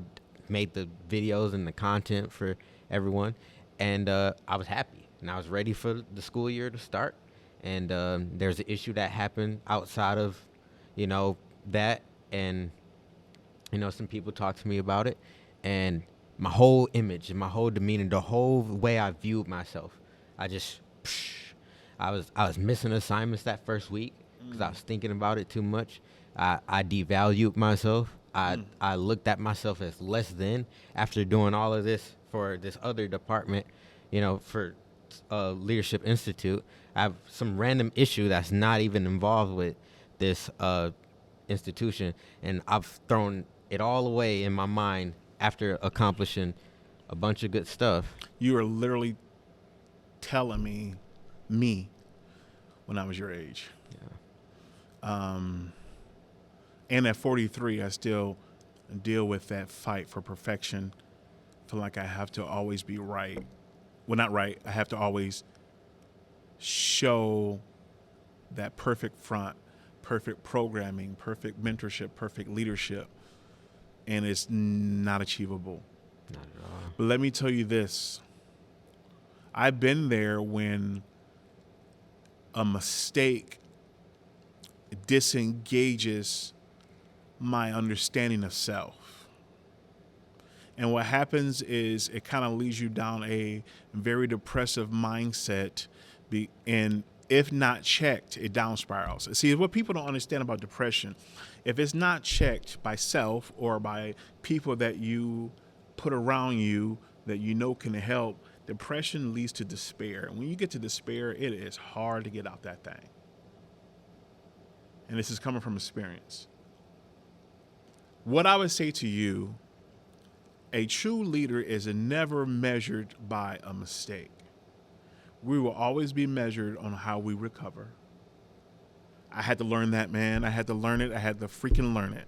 made the videos and the content for everyone, and I was happy, and I was ready for the school year to start. And there's an issue that happened outside of, that, and some people talked to me about it, and my whole image and my whole demeanor, the whole way I viewed myself, I was missing assignments that first week because I was thinking about it too much. I devalued myself. I looked at myself as less than after doing all of this for this other department, for Leadership Institute. I have some random issue that's not even involved with this institution, and I've thrown it all away in my mind after accomplishing a bunch of good stuff. You are literally telling me when I was your age. Yeah. And at 43, I still deal with that fight for perfection. Feel like I have to always be right. Well, not right. I have to always show that perfect front, perfect programming, perfect mentorship, perfect leadership. And it's not achievable. Not at all. But let me tell you this. I've been there when a mistake disengages my understanding of self. And what happens is it kind of leads you down a very depressive mindset. And if not checked, it down spirals. See, what people don't understand about depression, if it's not checked by self or by people that you put around you that can help, depression leads to despair. And when you get to despair, it is hard to get out that thing. And this is coming from experience. What I would say to you, a true leader is never measured by a mistake. We will always be measured on how we recover. I had to learn that, man. I had to learn it. I had to freaking learn it.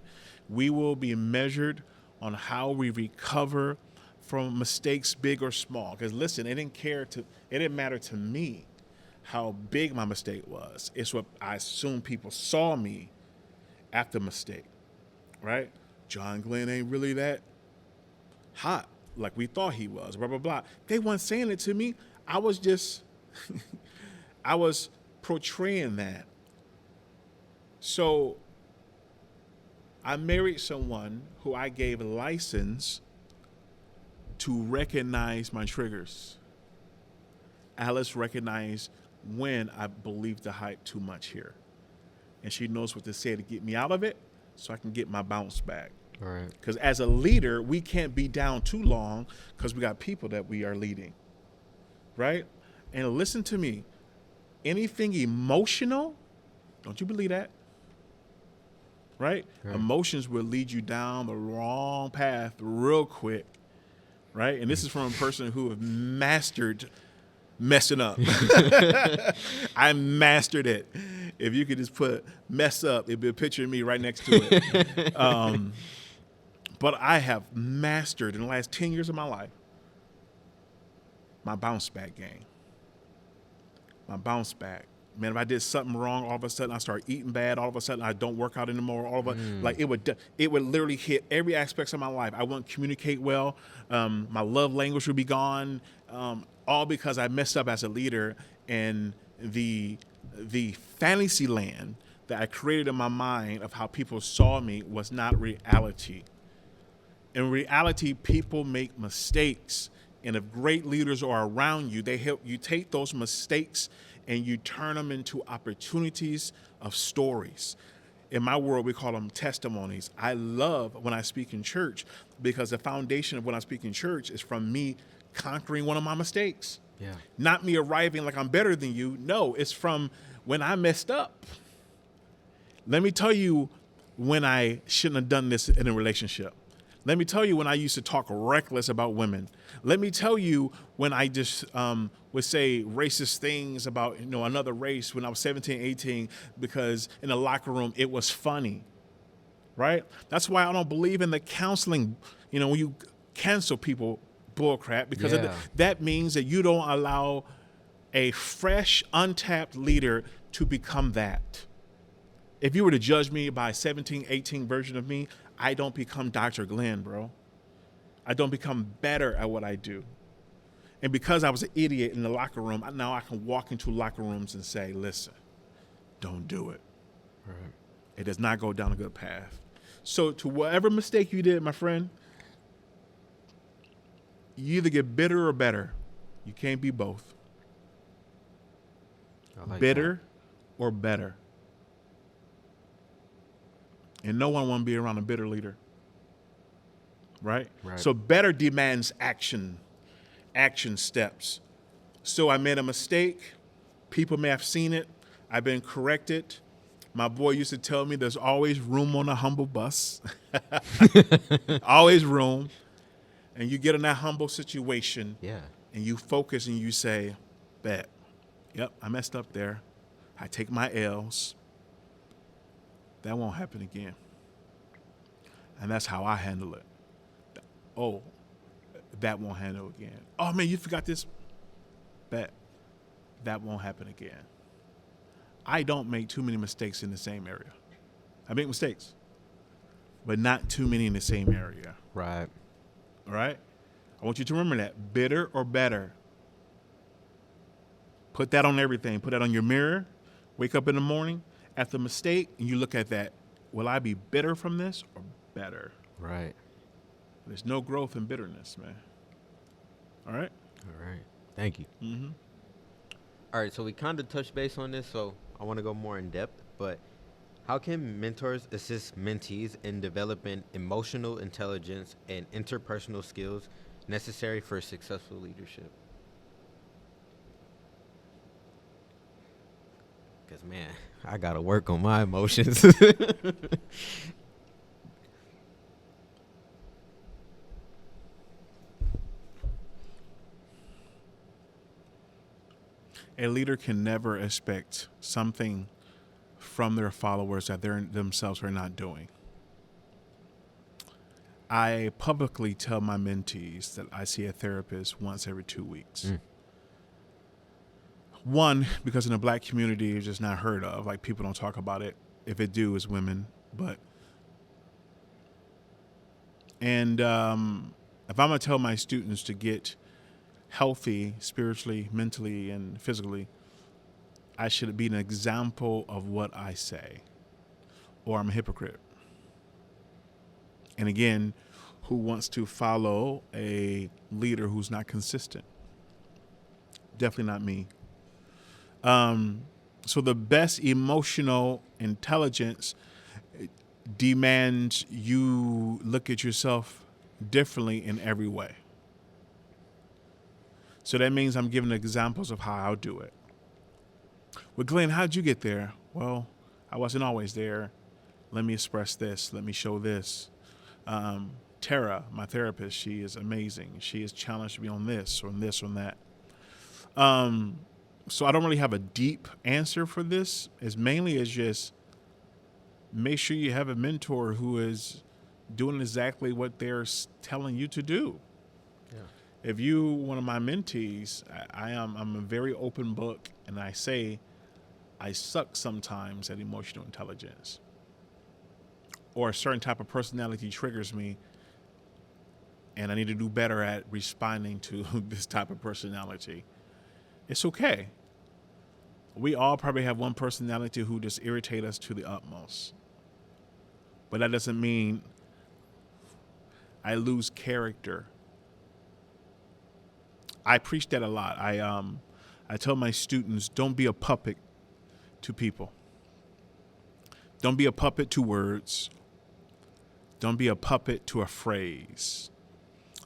We will be measured on how we recover from mistakes, big or small. Because listen, it didn't matter to me how big my mistake was. It's what I assume people saw me after mistake, right? John Glenn ain't really that hot like we thought he was, blah, blah, blah. They weren't saying it to me. I was just, I was portraying that. So I married someone who I gave a license to recognize my triggers. Alice recognized when I believed the hype too much here. And she knows what to say to get me out of it so I can get my bounce back. All right. Because as a leader, we can't be down too long because we got people that we are leading. Right? And listen to me. Anything emotional, don't you believe that? Right? Emotions will lead you down the wrong path real quick. Right? And this is from a person who have mastered messing up. I mastered it. If you could just put mess up, it'd be a picture of me right next to it. But I have mastered in the last 10 years of my life my bounce back game. My bounce back. Man, if I did something wrong, all of a sudden I start eating bad. All of a sudden I don't work out anymore. Like it would literally hit every aspect of my life. I wouldn't communicate well. My love language would be gone. All because I messed up as a leader, and the fantasy land that I created in my mind of how people saw me was not reality. In reality, people make mistakes. And if great leaders are around you, they help you take those mistakes and you turn them into opportunities of stories. In my world, we call them testimonies. I love when I speak in church because the foundation of when I speak in church is from me conquering one of my mistakes. Yeah. Not me arriving like I'm better than you. No, it's from when I messed up. Let me tell you when I shouldn't have done this in a relationship. Let me tell you when I used to talk reckless about women. Let me tell you when I just would say racist things about another race when I was 17, 18, because in the locker room it was funny, right? That's why I don't believe in the counseling, when you cancel people, bullcrap, because that means that you don't allow a fresh, untapped leader to become that. If you were to judge me by 17, 18 version of me, I don't become Dr. Glenn, bro. I don't become better at what I do. And because I was an idiot in the locker room, now I can walk into locker rooms and say, listen, don't do it. Right. It does not go down a good path. So to whatever mistake you did, my friend, you either get bitter or better. You can't be both. I like bitter or better. And no one want to be around a bitter leader. Right? So better demands action steps. So I made a mistake. People may have seen it. I've been corrected. My boy used to tell me there's always room on a humble bus. Always room. And you get in that humble situation. Yeah. And you focus and you say, bet. Yep, I messed up there. I take my L's. That won't happen again. And that's how I handle it. Oh, that won't handle again. Oh, man, you forgot this. Bet. That won't happen again. I don't make too many mistakes in the same area. I make mistakes, but not too many in the same area. Right. All right? I want you to remember that. Bitter or better. Put that on everything. Put that on your mirror. Wake up in the morning after a mistake, and you look at that. Will I be bitter from this or better? Right. There's no growth in bitterness, man. All right? All right. Thank you. Mm-hmm. All right, so we kind of touched base on this, so I want to go more in depth, but how can mentors assist mentees in developing emotional intelligence and interpersonal skills necessary for successful leadership? Because, man, I got to work on my emotions. A leader can never expect something from their followers that they themselves are not doing. I publicly tell my mentees that I see a therapist once every 2 weeks. One, because in the black community, it's just not heard of. Like, people don't talk about it. If it do, it's women. And if I'm going to tell my students to get healthy spiritually, mentally, and physically, I should be an example of what I say, or I'm a hypocrite. And again, who wants to follow a leader who's not consistent? Definitely not me. So the best emotional intelligence demands you look at yourself differently in every way. So that means I'm giving examples of how I'll do it. Well, Glenn, how'd you get there? Well, I wasn't always there. Let me express this. Let me show this. Tara, my therapist, she is amazing. She has challenged me on this, on this, on that. So I don't really have a deep answer for this. It's mainly as just make sure you have a mentor who is doing exactly what they're telling you to do. Yeah. If you one of my mentees, I'm a very open book, and I say I suck sometimes at emotional intelligence, or a certain type of personality triggers me, and I need to do better at responding to this type of personality. It's okay. We all probably have one personality who just irritate us to the utmost, but that doesn't mean I lose character. I preach that a lot. I tell my students, don't be a puppet to people. Don't be a puppet to words. Don't be a puppet to a phrase.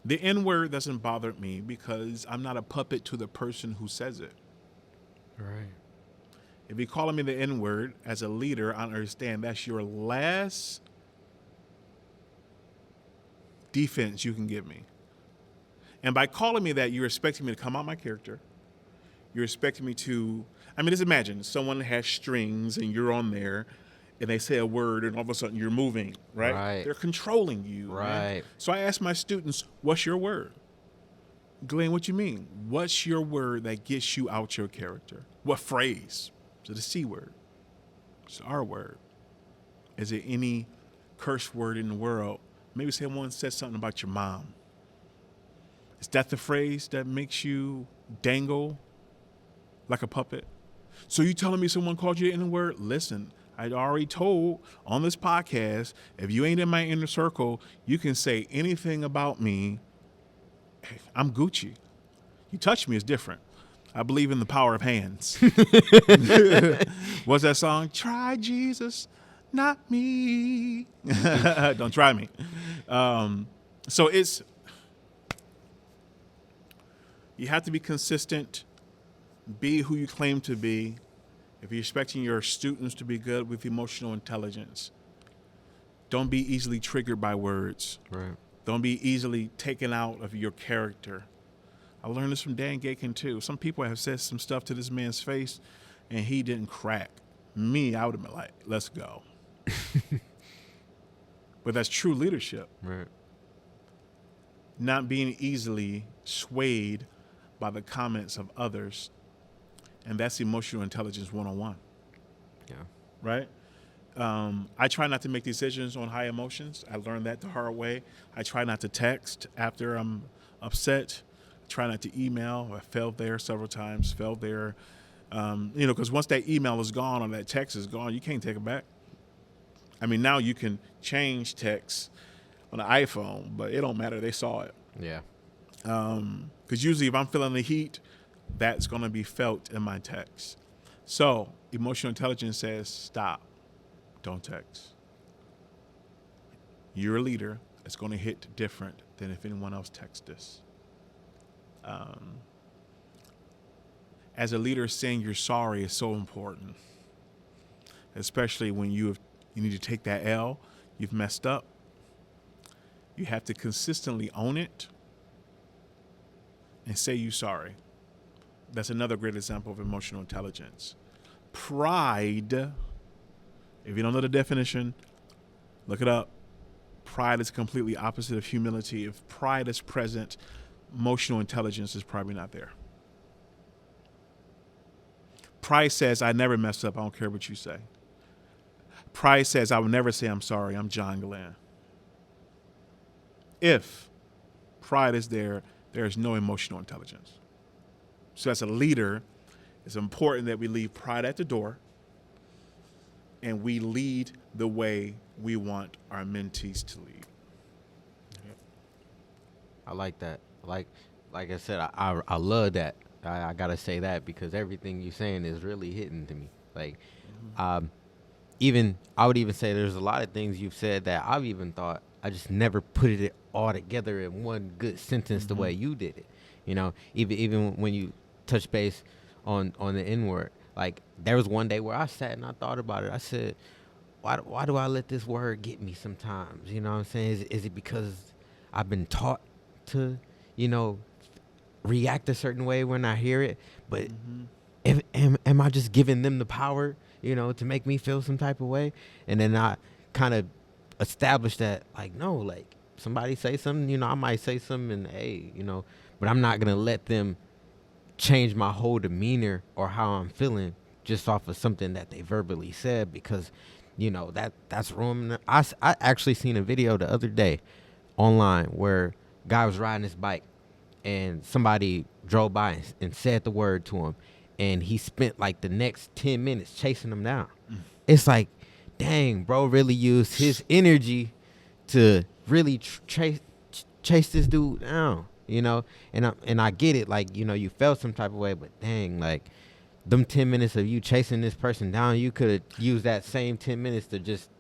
The N-word doesn't bother me because I'm not a puppet to the person who says it. Right. If you're calling me the N-word as a leader, I understand that's your last defense you can give me. And by calling me that, you're expecting me to come out my character. You're expecting me to, just imagine someone has strings and you're on there and they say a word and all of a sudden you're moving, right? Right. They're controlling you. Right. Man. So I ask my students, what's your word? Glenn, what you mean? What's your word that gets you out your character? What phrase? Is it a C word? It's our word. Is it any curse word in the world? Maybe someone said something about your mom. Is that the phrase that makes you dangle like a puppet? So you telling me someone called you the N-word? Listen, I'd already told on this podcast, if you ain't in my inner circle, you can say anything about me. Hey, I'm Gucci. You touch me is different. I believe in the power of hands. What's that song? Try Jesus, not me. Don't try me. So you have to be consistent, be who you claim to be. If you're expecting your students to be good with emotional intelligence, don't be easily triggered by words. Right. Don't be easily taken out of your character. I learned this from Dan Gakin too. Some people have said some stuff to this man's face and he didn't crack. Me, I would have been like, let's go. But that's true leadership. Right. Not being easily swayed by the comments of others. And that's emotional intelligence 101. Yeah. Right? I try not to make decisions on high emotions. I learned that the hard way. I try not to text after I'm upset. I try not to email. I failed there several times, because once that email is gone or that text is gone, you can't take it back. Now you can change text on an iPhone, but it don't matter. They saw it. Yeah. Because usually if I'm feeling the heat, that's going to be felt in my text. So emotional intelligence says, stop. Don't text. You're a leader. It's going to hit different than if anyone else texts this. As a leader, saying you're sorry is so important, especially when you need to take that L. You've messed up. You have to consistently own it and say you're sorry. That's another great example of emotional intelligence. Pride, if you don't know the definition, look it up. Pride is completely opposite of humility. If pride is present, emotional intelligence is probably not there. Pride says, I never mess up. I don't care what you say. Pride says, I will never say I'm sorry. I'm John Glenn. If pride is there, there is no emotional intelligence. So as a leader, it's important that we leave pride at the door and we lead the way we want our mentees to lead. I like that. Like I said, I love that. I gotta say that because everything you're saying is really hitting to me. Like, even I would even say there's a lot of things you've said that I've even thought I just never put it all together in one good sentence the way you did it. Even when you touch base on the N-word, like there was one day where I sat and I thought about it. I said, why do I let this word get me sometimes? You know what I'm saying? Is it because I've been taught to, react a certain way when I hear it? But am I just giving them the power, to make me feel some type of way? And then I kind of established that, like, no, like somebody say something, I might say something and hey, but I'm not going to let them change my whole demeanor or how I'm feeling just off of something that they verbally said, because that's wrong. I actually seen a video the other day online where guy was riding his bike and somebody drove by and said the word to him, and he spent like the next 10 minutes chasing him down. It's like, dang, bro really used his energy to really chase this dude down. And I get it, like, you felt some type of way, but dang, like, them 10 minutes of you chasing this person down, you could have used that same 10 minutes to just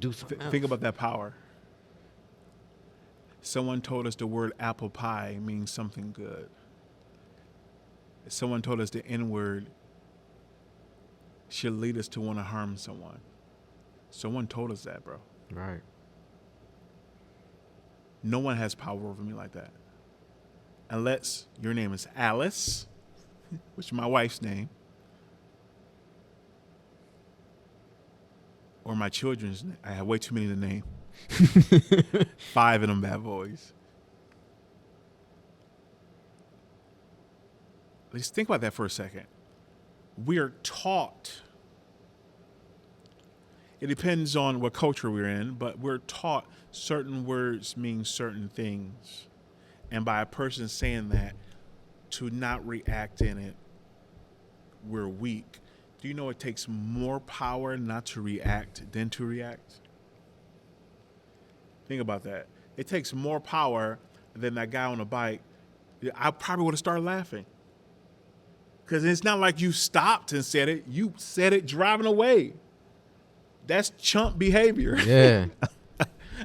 do something else. Think about that power. Someone told us the word apple pie means something good. Someone told us the N word should lead us to want to harm someone. Someone told us that, bro. Right. No one has power over me like that. Unless your name is Alice, which is my wife's name, or my children's name. I have way too many to name. 5 of them bad boys. Let's think about that for a second. We are taught. It depends on what culture we're in, but we're taught certain words mean certain things. And by a person saying that, to not react in it, we're weak. Do you know it takes more power not to react than to react? Think about that. It takes more power than that guy on the bike. I probably would have started laughing. Because it's not like you stopped and said it. You said it driving away. That's chump behavior. Yeah.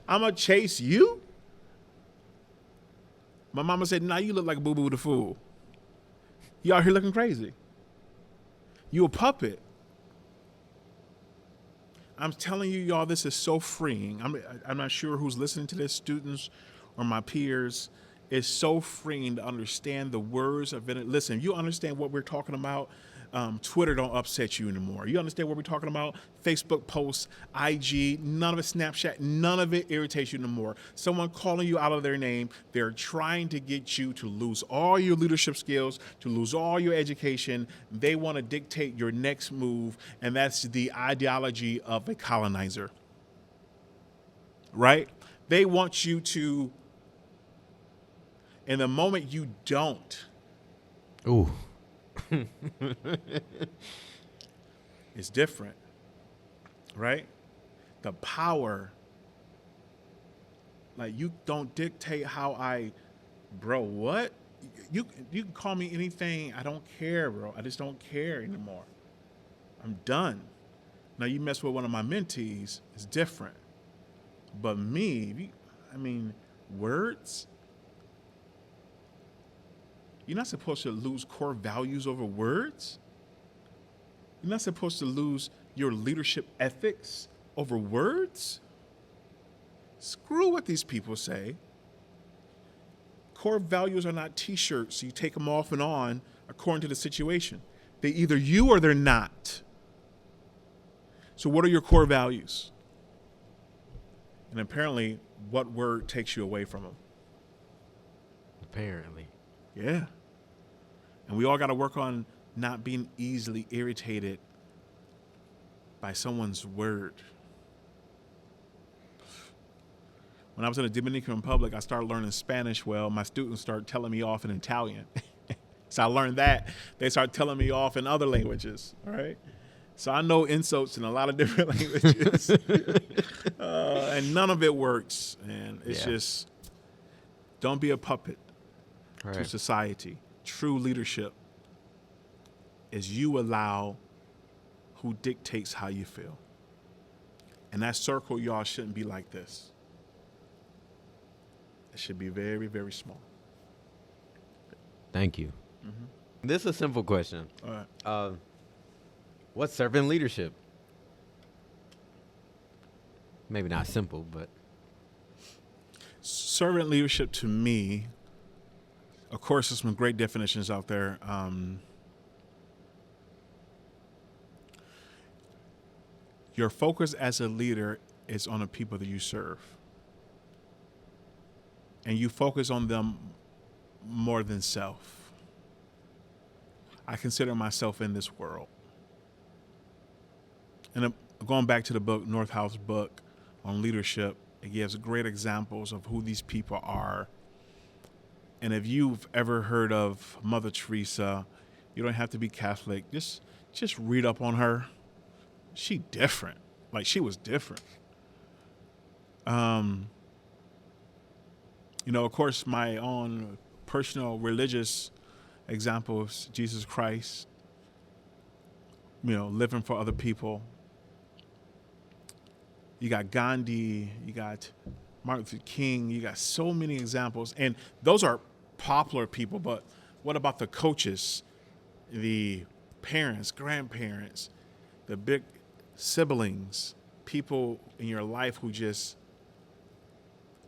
I'm going to chase you? My mama said, nah, you look like a boo-boo the fool. You out here looking crazy. You a puppet. I'm telling you, y'all, this is so freeing. I'm not sure who's listening to this, students or my peers. It's so freeing to understand the words of it. Listen, you understand what we're talking about. Twitter don't upset you anymore. You understand what we're talking about? Facebook posts, IG, none of it, Snapchat, none of it irritates you anymore. Someone calling you out of their name, they're trying to get you to lose all your leadership skills, to lose all your education. They want to dictate your next move, and that's the ideology of a colonizer, right? They want you to, and the moment you don't, Ooh. it's different, right? The power, like, you don't dictate how bro, what? You can call me anything. I don't care, bro. I just don't care anymore. I'm done. Now, you mess with one of my mentees, it's different. But me, words? You're not supposed to lose core values over words. You're not supposed to lose your leadership ethics over words. Screw what these people say. Core values are not t-shirts, so you take them off and on according to the situation. They're either you or they're not. So what are your core values? And apparently, what word takes you away from them? Apparently. Yeah. And we all got to work on not being easily irritated by someone's word. When I was in the Dominican Republic, I started learning Spanish. Well, my students started telling me off in Italian. So I learned that. They started telling me off in other languages, all right? So I know insults in a lot of different languages. And none of it works. And it's just, don't be a puppet to society. True leadership is you allow who dictates how you feel. And that circle, y'all, shouldn't be like this. It should be very, very small. Thank you. Mm-hmm. This is a simple question. All right. What's servant leadership? Maybe not simple, but. Servant leadership to me, of course, there's some great definitions out there. Your focus as a leader is on the people that you serve. And you focus on them more than self. I consider myself in this world. And going back to the book, Northhouse book on leadership, it gives great examples of who these people are. And if you've ever heard of Mother Teresa, you don't have to be Catholic. Just read up on her. She different. Like, she was different. Of course, my own personal religious example is Jesus Christ, living for other people. You got Gandhi, you got Martin Luther King. You got so many examples. And those are popular people. But what about the coaches, the parents, grandparents, the big siblings, people in your life who just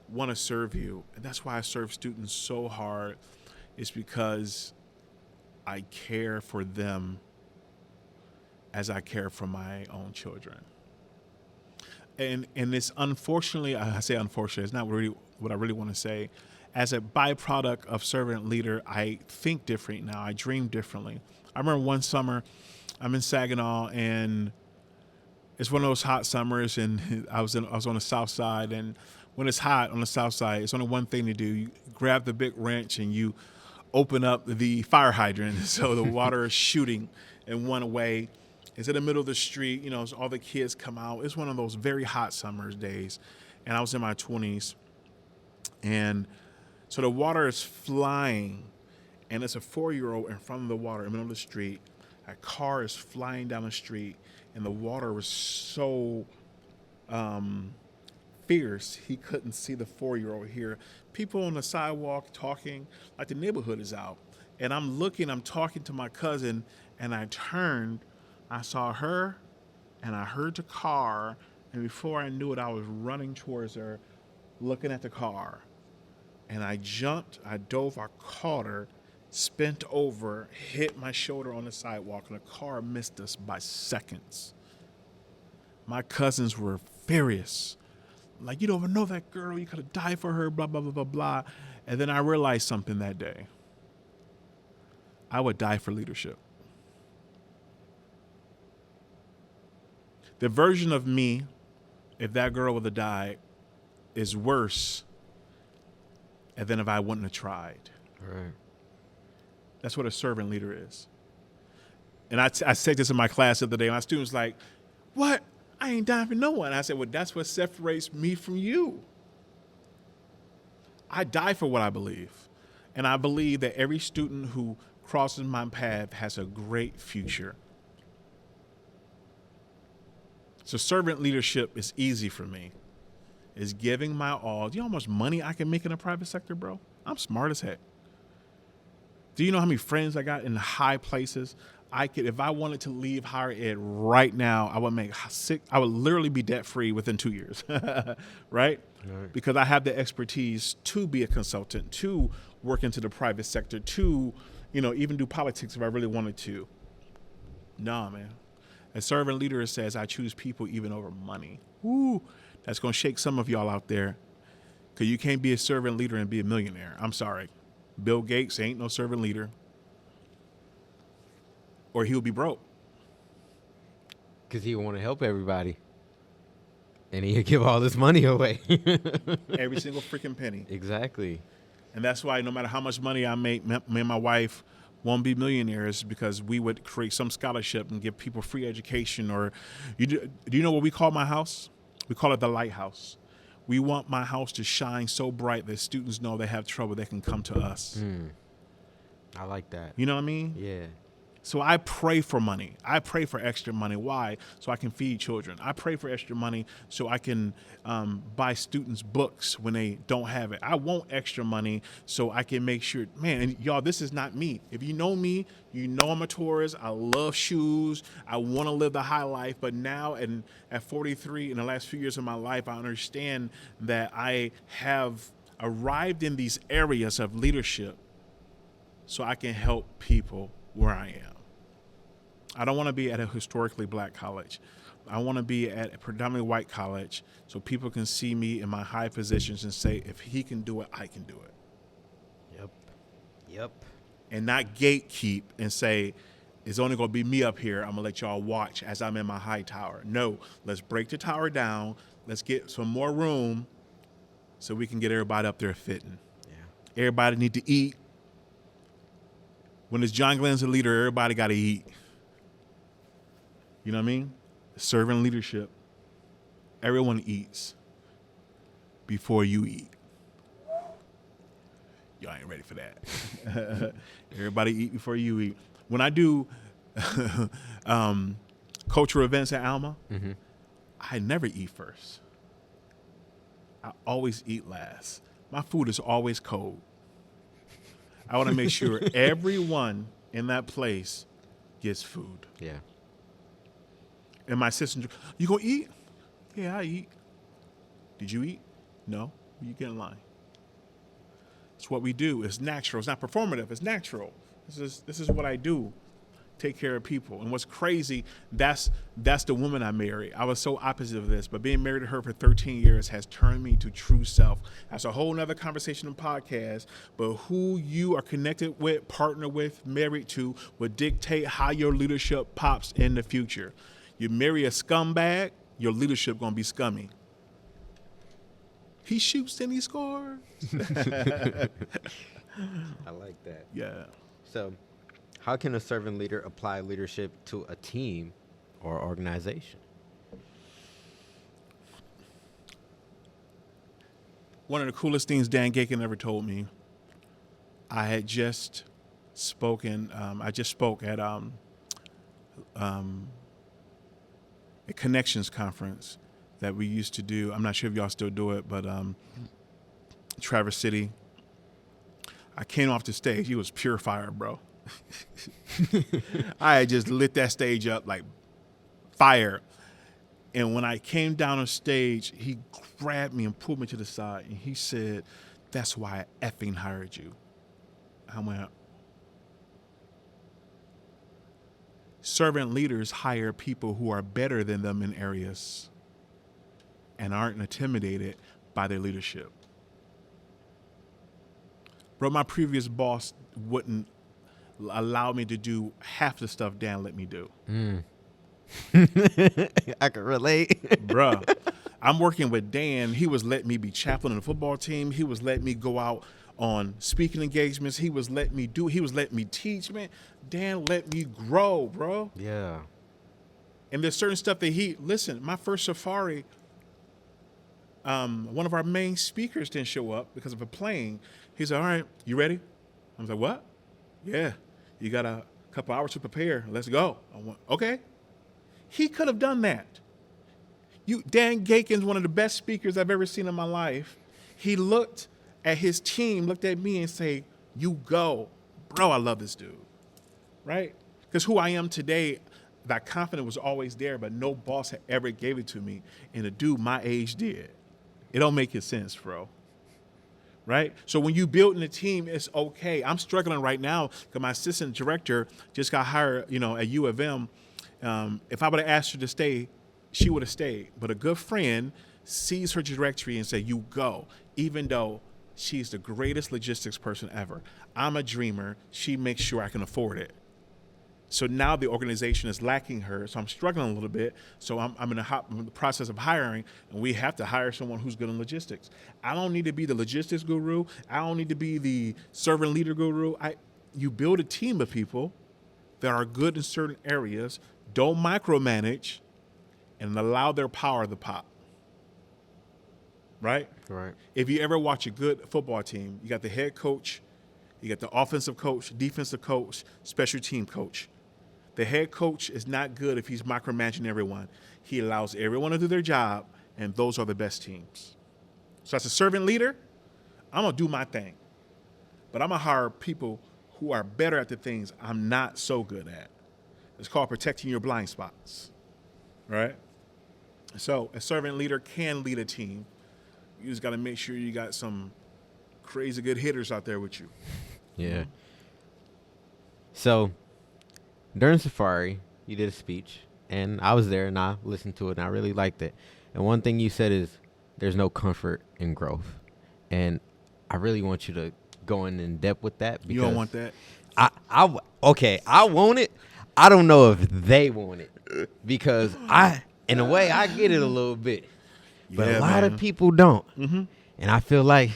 want to serve you? And that's why I serve students so hard. It's because I care for them as I care for my own children. And it's unfortunately, I say unfortunately, it's not really what I really want to say. As a byproduct of servant leader, I think differently now. I dream differently. I remember one summer, I'm in Saginaw, and it's one of those hot summers, and I was on the south side, and when it's hot on the south side, it's only one thing to do. You grab the big wrench and you open up the fire hydrant so the water is shooting in one way. It's in the middle of the street, so all the kids come out. It's one of those very hot summer days, and I was in my 20s, and so the water is flying, and it's a 4-year-old in front of the water in the middle of the street. A car is flying down the street, and the water was so fierce, he couldn't see the 4-year-old here. People on the sidewalk talking like the neighborhood is out. And I'm talking to my cousin, and I turned, I saw her, and I heard the car, and before I knew it, I was running towards her, looking at the car. And I jumped, I dove, I caught her, spent over, hit my shoulder on the sidewalk, and the car missed us by seconds. My cousins were furious. Like, you don't even know that girl, you could have died for her, blah, blah, blah, blah, blah. And then I realized something that day. I would die for leadership. The version of me, if that girl would have died, is worse than if I wouldn't have tried. Right. That's what a servant leader is. And I said this in my class the other day. My students like, what? I ain't dying for no one. I said, well, that's what separates me from you. I die for what I believe. And I believe that every student who crosses my path has a great future. So servant leadership is easy for me. It's giving my all. Do you know how much money I can make in the private sector, bro? I'm smart as heck. Do you know how many friends I got in high places? If I wanted to leave higher ed right now, I would literally be debt free within 2 years, right? Because I have the expertise to be a consultant, to work into the private sector, to, even do politics if I really wanted to. Nah, man. A servant leader says, I choose people even over money. Woo, that's going to shake some of y'all out there, because you can't be a servant leader and be a millionaire. I'm sorry. Bill Gates ain't no servant leader, or he'll be broke. Because he want to help everybody. And he'll give all this money away. Every single freaking penny. Exactly. And that's why no matter how much money I make, me and my wife won't be millionaires, because we would create some scholarship and give people free education. Or do you know what we call my house? We call it the lighthouse. We want my house to shine so bright that students know they have trouble, they can come to us. I like that. You know what I mean? Yeah. So I pray for money. I pray for extra money. Why? So I can feed children. I pray for extra money so I can buy students books when they don't have it. I want extra money so I can make sure, man, and y'all, this is not me. If you know me, you know I'm a tourist. I love shoes. I want to live the high life. But now at 43, in the last few years of my life, I understand that I have arrived in these areas of leadership so I can help people where I am. I don't want to be at a historically black college. I want to be at a predominantly white college so people can see me in my high positions and say, if he can do it, I can do it. Yep. And not gatekeep and say, it's only going to be me up here. I'm going to let y'all watch as I'm in my high tower. No, let's break the tower down. Let's get some more room so we can get everybody up there fitting. Yeah. Everybody need to eat. When it's John Glenn's a leader, everybody got to eat. You know what I mean? Servant leadership. Everyone eats before you eat. Y'all ain't ready for that. Everybody eat before you eat. When I do cultural events at Alma, I never eat first. I always eat last. My food is always cold. I want to make sure everyone in that place gets food. Yeah. And my sister, you gonna eat? Yeah, I eat. Did you eat? No. You get in line. It's what we do. It's natural. It's not performative. It's natural. This is what I do. Take care of people. And what's crazy, that's the woman I married. I was so opposite of this, but being married to her for 13 years has turned me to true self. That's a whole nother conversation and podcast, but who you are connected with, partner with, married to will dictate how your leadership pops in the future. You marry a scumbag, your leadership gonna be scummy. He shoots and he scores. I like that. Yeah. So, how can a servant leader apply leadership to a team or organization? One of the coolest things Dan Gakin ever told me, I had just spoken, I just spoke at a connections conference that we used to do. I'm not sure if y'all still do it, but Traverse City. I came off the stage. He was pure fire, bro. I had just lit that stage up like fire. And when I came down on stage, he grabbed me and pulled me to the side. And he said, "That's why I effing hired you." I went, servant leaders hire people who are better than them in areas and aren't intimidated by their leadership. Bro, my previous boss wouldn't allow me to do half the stuff Dan let me do. I can relate. Bruh, I'm working with Dan. He was letting me be chaplain on the football team. He was letting me go out on speaking engagements. He was letting me teach, man. Dan let me grow, bro. Yeah. And there's certain stuff that listen, my first safari, one of our main speakers didn't show up because of a plane. He said, "All right, you ready?" I was like, "What?" "Yeah, you got a couple hours to prepare. Let's go." I went, "Okay." He could have done that. Dan Gakin's one of the best speakers I've ever seen in my life. He looked at his team, looked at me and say, "You go." Bro, I love this dude, right? Because who I am today, that confidence was always there, but no boss had ever gave it to me. And a dude my age did. It don't make it sense, bro. Right? So when you building a team, it's okay. I'm struggling right now because my assistant director just got hired, at U of M. If I would have asked her to stay, she would have stayed. But a good friend sees her trajectory and say, "You go," even though she's the greatest logistics person ever. I'm a dreamer. She makes sure I can afford it. So now the organization is lacking her. So I'm struggling a little bit. So I'm in the process of hiring, and we have to hire someone who's good in logistics. I don't need to be the logistics guru. I don't need to be the servant leader guru. You build a team of people that are good in certain areas, don't micromanage, and allow their power to pop. Right? Right. If you ever watch a good football team, you got the head coach, you got the offensive coach, defensive coach, special team coach. The head coach is not good if he's micromanaging everyone. He allows everyone to do their job, and those are the best teams. So as a servant leader, I'm going to do my thing. But I'm going to hire people who are better at the things I'm not so good at. It's called protecting your blind spots, right? So a servant leader can lead a team. You just got to make sure you got some crazy good hitters out there with you. Yeah. So during Safari, you did a speech, and I was there, and I listened to it, and I really liked it. And one thing you said is there's no comfort in growth. And I really want you to go in depth with that. Because You don't want that? I want it. I don't know if they want it. Because in a way, I get it a little bit. But Yeah, a lot man. of people don't. Mm-hmm. And I feel like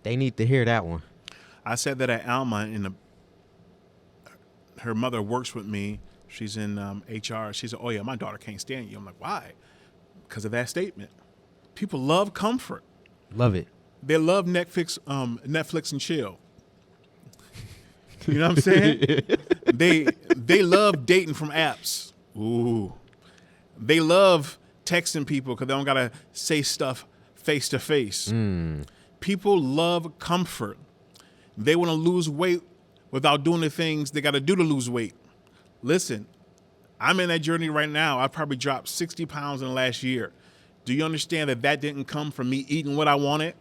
they need to hear that one. I said that at Alma, her mother works with me. She's in HR. She said, "Oh, yeah, my daughter can't stand you." I'm like, "Why?" Because of that statement. People love comfort. Love it. They love Netflix and chill. You know what I'm saying? They love dating from apps. Ooh. They love texting people because they don't got to say stuff face to face. People love comfort. They want to lose weight without doing the things they got to do to lose weight. Listen, I'm in that journey right now. I probably dropped 60 pounds in the last year. Do you understand that didn't come from me eating what I wanted?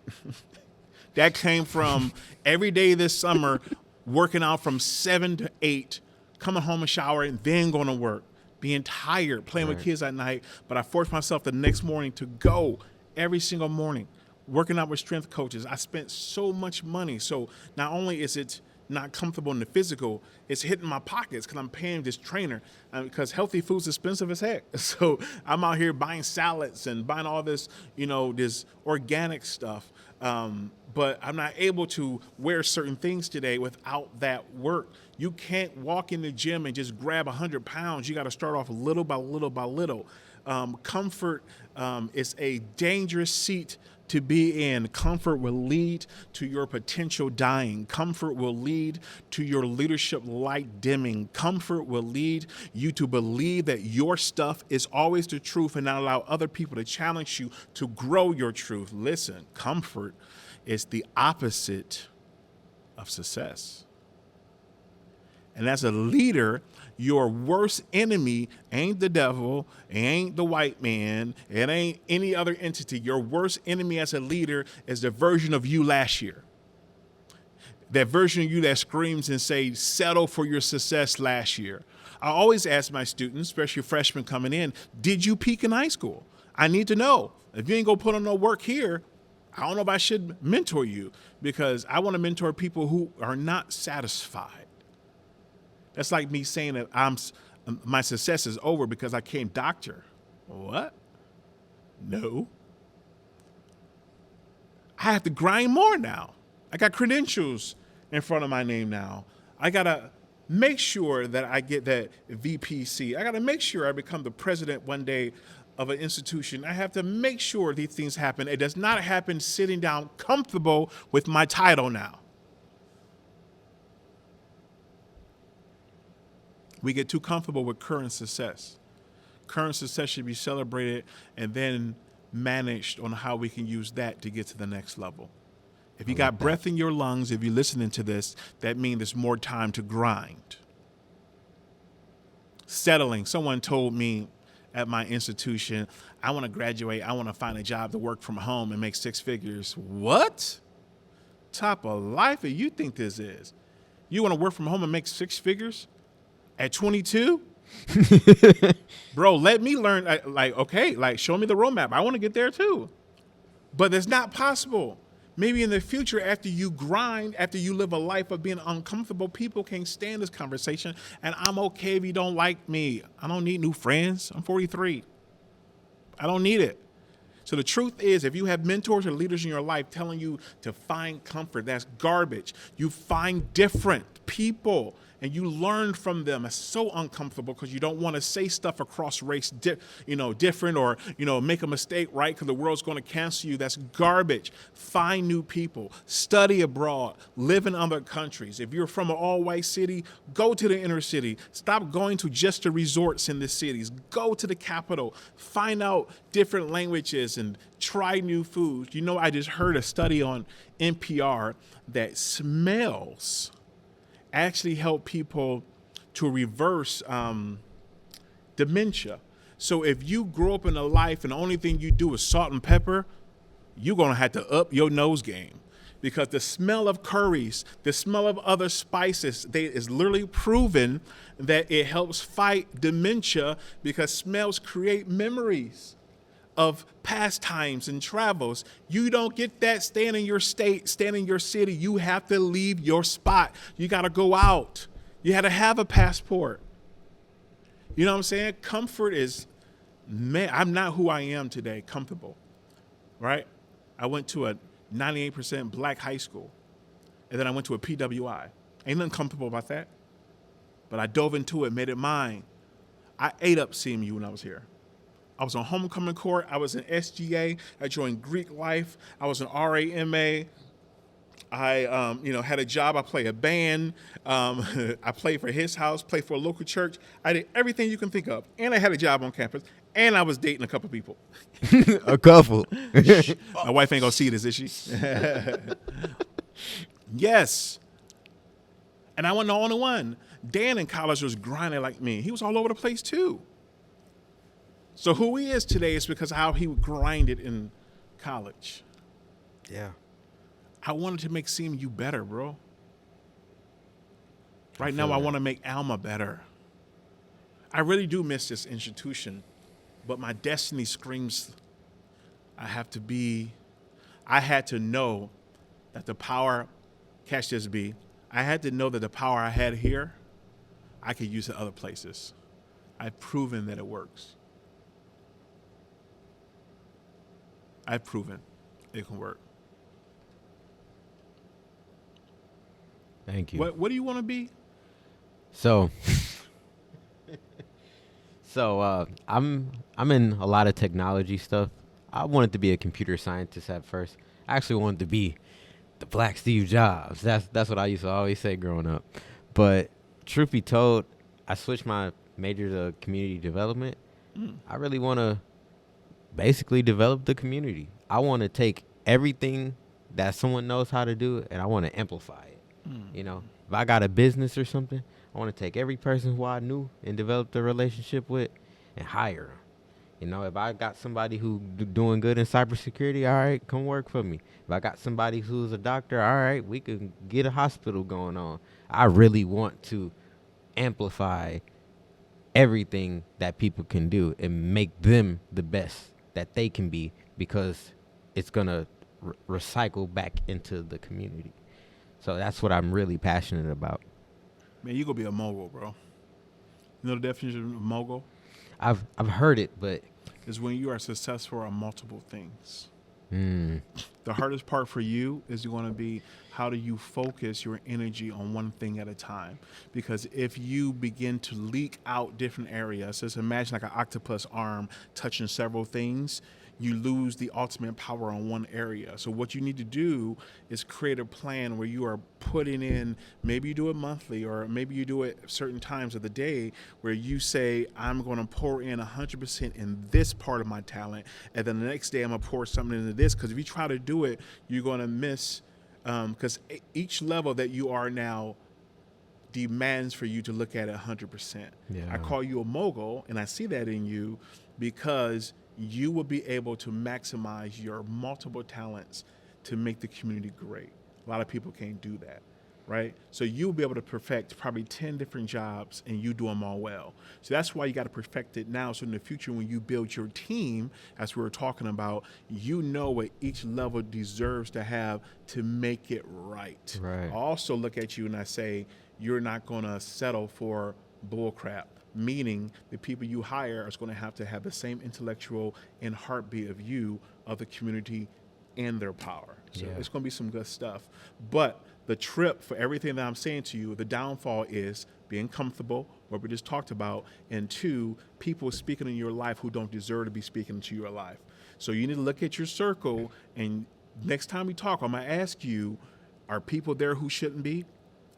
That came from every day this summer, working out from 7 to 8, coming home and showering, and then going to work, being tired, playing with kids at night. But I forced myself the next morning to go every single morning, working out with strength coaches. I spent so much money. So not only is it not comfortable in the physical, it's hitting my pockets because I'm paying this trainer, because healthy food's expensive as heck. So I'm out here buying salads and buying all this, this organic stuff. But I'm not able to wear certain things today without that work. You can't walk in the gym and just grab 100 pounds. You got to start off little by little by little. Comfort is a dangerous seat to be in. Comfort will lead to your potential dying. Comfort will lead to your leadership light dimming. Comfort will lead you to believe that your stuff is always the truth and not allow other people to challenge you to grow your truth. Listen, comfort is the opposite of success. And as a leader, your worst enemy ain't the devil, it ain't the white man, it ain't any other entity. Your worst enemy as a leader is the version of you last year. That version of you that screams and say, settle for your success last year. I always ask my students, especially freshmen coming in, did you peak in high school? I need to know. If you ain't gonna put on no work here, I don't know if I should mentor you, because I want to mentor people who are not satisfied. That's like me saying that my success is over because I became doctor. What? No. I have to grind more now. I got credentials in front of my name now. I got to make sure that I get that VPC. I got to make sure I become the president one day of an institution. I have to make sure these things happen. It does not happen sitting down comfortable with my title now. We get too comfortable with current success. Current success should be celebrated and then managed on how we can use that to get to the next level. If you got breath in your lungs, if you're listening to this, that means there's more time to grind. Settling. Someone told me at my institution, I want to graduate. I want to find a job to work from home and make 6 figures. What type of life do you think this is? You want to work from home and make 6 figures at 22? Bro, let me learn. Show me the roadmap. I want to get there too. But it's not possible. Maybe in the future, after you grind, after you live a life of being uncomfortable, people can't stand this conversation. And I'm okay if you don't like me. I don't need new friends. I'm 43. I don't need it. So the truth is, if you have mentors or leaders in your life telling you to find comfort, that's garbage. You find different people and you learn from them. It's so uncomfortable because you don't want to say stuff across race, different, or, make a mistake, right? Because the world's going to cancel you. That's garbage. Find new people. Study abroad. Live in other countries. If you're from an all-white city, go to the inner city. Stop going to just the resorts in the cities. Go to the capital. Find out different languages and try new foods. I just heard a study on NPR that smells actually help people to reverse dementia. So if you grow up in a life and the only thing you do is salt and pepper, you're going to have to up your nose game, because the smell of curries, the smell of other spices, is literally proven that it helps fight dementia, because smells create memories of past times and travels. You don't get that staying in your state, staying in your city. You have to leave your spot. You got to go out. You had to have a passport. You know what I'm saying? Comfort is, I'm not who I am today, comfortable, right? I went to a 98% black high school, and then I went to a PWI. Ain't nothing comfortable about that. But I dove into it, made it mine. I ate up CMU when I was here. I was on homecoming court. I was in SGA. I joined Greek life. I was in RAMA. I, had a job. I played a band. I played for his house, played for a local church. I did everything you can think of. And I had a job on campus. And I was dating a couple people. A couple. My wife ain't gonna see this, is she? Yes. And I wasn't the only one. Dan in college was grinding like me. He was all over the place too. So who he is today is because of how he grinded in college. Yeah. I wanted to make CMU better, bro. Right now, I want to make Alma better. I really do miss this institution, but my destiny screams I had to know that the power, catch this B, I had to know that the power I had here, I could use it other places. I've proven that it works. I've proven it can work. Thank you. What do you want to be? So, I'm in a lot of technology stuff. I wanted to be a computer scientist at first. I actually wanted to be the Black Steve Jobs. That's what I used to always say growing up. But truth be told, I switched my major to community development. I really want to basically develop the community. I want to take everything that someone knows how to do and I want to amplify it. You know, if I got a business or something, I want to take every person who I knew and developed a relationship with and hire them. You know, if I got somebody who doing good in cybersecurity, all right, come work for me. If I got somebody who's a doctor, all right, we can get a hospital going on. I really want to amplify everything that people can do and make them the best that they can be because it's going to recycle back into the community. So that's what I'm really passionate about. Man, you gonna be a mogul, bro. You know the definition of mogul? I've heard it, but Is when you are successful at multiple things. mm, The hardest part for you is going to be how do you focus your energy on one thing at a time? Because if you begin to leak out different areas, just imagine like an octopus arm touching several things, you lose the ultimate power on one area. So what you need to do is create a plan where you are putting in, maybe you do it monthly or maybe you do it certain times of the day where you say, I'm going to pour in 100% in this part of my talent. And then the next day I'm going to pour something into this. Because if you try to do it, you're going to miss, because each level that you are now demands for you to look at it 100%. Yeah. I call you a mogul and I see that in you because you will be able to maximize your multiple talents to make the community great. A lot of people can't do that, right? So you'll be able to perfect probably 10 different jobs and you do them all well. So that's why you got to perfect it now. So in the future, when you build your team, as we were talking about, you know what each level deserves to have to make it right. Right. I also look at you and I say, you're not going to settle for bull crap. Meaning the people you hire are going to have the same intellectual and heartbeat of you, of the community, and their power. So it's going to be some good stuff. But the trip for everything that I'm saying to you, the downfall is being comfortable, what we just talked about, and two, people speaking in your life who don't deserve to be speaking into your life. So you need to look at your circle, and next time we talk, I'm going to ask you, are people there who shouldn't be?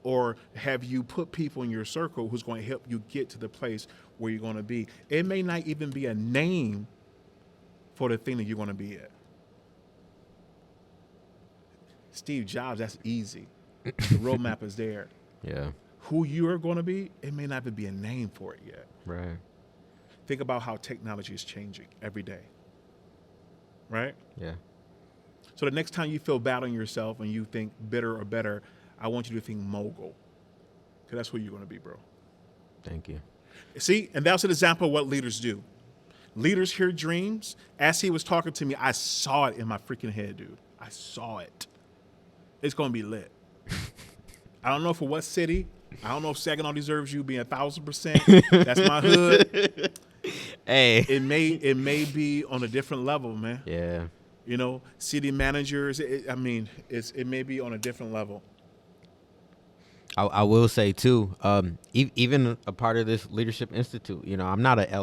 Or have you put people in your circle who's going to help you get to the place where you're going to be? It may not even be a name for the thing that you're going to be at. Steve Jobs, that's easy. The roadmap is there. yeah. Who you are going to be, it may not even be a name for it yet. Right. Think about how technology is changing every day. Right? Yeah. So the next time you feel bad on yourself and you think bitter or better, I want you to think mogul. Because that's who you're going to be, bro. Thank you. See, and that's an example of what leaders do. Leaders hear dreams. As he was talking to me, I saw it in my freaking head, dude. I saw it. It's going to be lit. I don't know for what city. I don't know if Saginaw deserves you being 1,000%. That's my hood. Hey. It may be on a different level, man. Yeah. You know, city managers. It may be on a different level. I will say too, even a part of this Leadership Institute, you know, I'm not a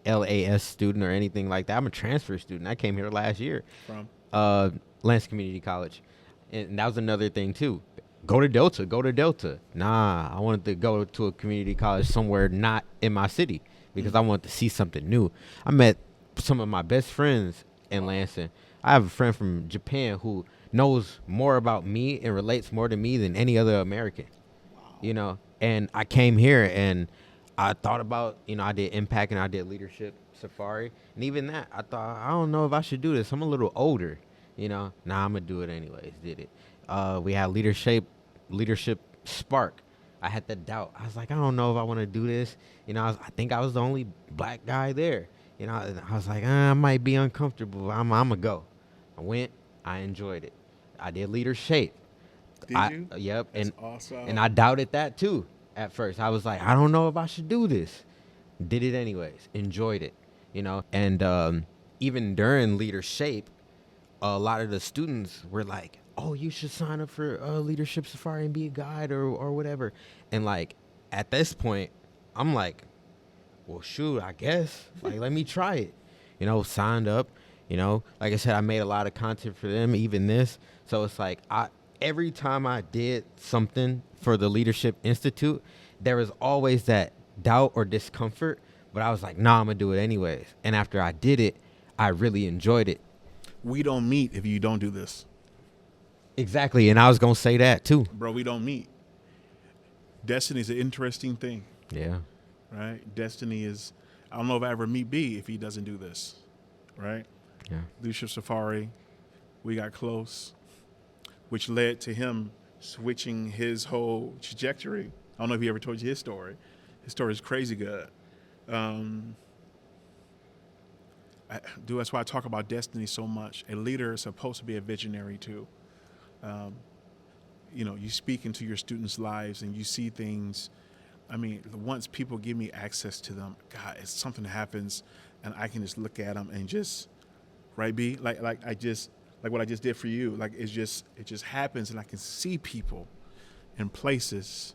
LAS student or anything like that. I'm a transfer student. I came here last year From? Lance Community College. And that was another thing too. Go to Delta. Nah, I wanted to go to a community college somewhere not in my city because I wanted to see something new. I met some of my best friends in Lansing. I have a friend from Japan who knows more about me and relates more to me than any other American. You know, and I came here and I thought about, I did impact and I did leadership safari, and even that I thought, I don't know if I should do this. I'm a little older, Nah, I'm gonna do it anyways. Did it. We had leadership spark. I had that doubt. I was like, I don't know if I want to do this. I think I was the only black guy there. And I was like, I might be uncomfortable. I'm gonna go. I went. I enjoyed it. I did leadership. Did you? Yep. That's awesome. And I doubted that too at first. I was like, I don't know if I should do this. Did it anyways. Enjoyed it. And even during leadership, a lot of the students were like, oh, you should sign up for leadership safari and be a guide or whatever. And like at this point, I'm like, well, shoot, I guess. Like, let me try it. Signed up. Like I said, I made a lot of content for them, even this. So it's like every time I did something for the Leadership Institute, there was always that doubt or discomfort. But I was like, nah, I'm going to do it anyways. And after I did it, I really enjoyed it. We don't meet if you don't do this. Exactly. And I was going to say that too. Bro, we don't meet. Destiny is an interesting thing. Yeah. Right? Destiny is, I don't know if I ever meet B if he doesn't do this. Right? Yeah. Leadership Safari, we got close, which led to him switching his whole trajectory. I don't know if he ever told you his story. His story is crazy good. That's why I talk about destiny so much. A leader is supposed to be a visionary too. You speak into your students' lives and you see things. I mean, once people give me access to them, God, it's something that happens, and I can just look at them and just, right, B, like what I just did for you. Like it just happens, and I can see people in places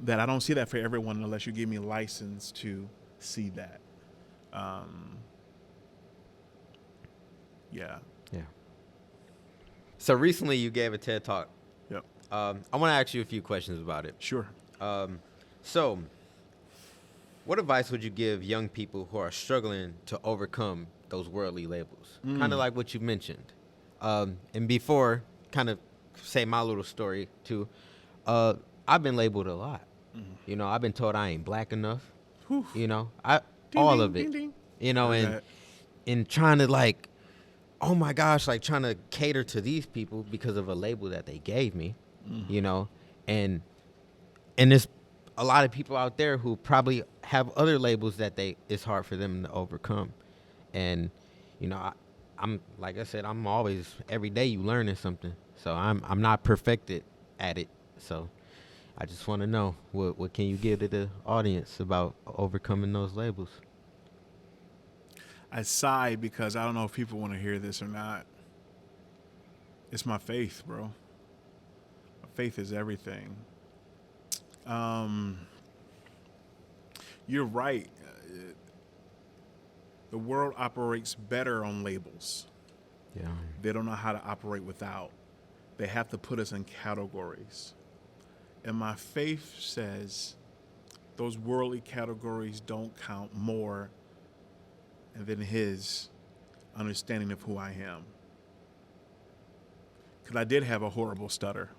that I don't see that for everyone unless you give me a license to see that. Yeah. Yeah. So recently you gave a TED Talk. Yep. I want to ask you a few questions about it. Sure. So what advice would you give young people who are struggling to overcome those worldly labels? Kind of like what you mentioned. And before, kind of say my little story too. I've been labeled a lot. I've been told I ain't black enough. Whew. All of it. Ding, ding. And trying to like, oh my gosh, like trying to cater to these people because of a label that they gave me, and there's a lot of people out there who probably have other labels that it's hard for them to overcome. And, I'm like I said, I'm always, every day you learning something. So I'm not perfected at it. So I just want to know, what can you give to the audience about overcoming those labels? I sigh because I don't know if people want to hear this or not. It's my faith, bro. My faith is everything. You're right. The world operates better on labels. Yeah. They don't know how to operate without. They have to put us in categories. And my faith says those worldly categories don't count more than his understanding of who I am. Because I did have a horrible stutter.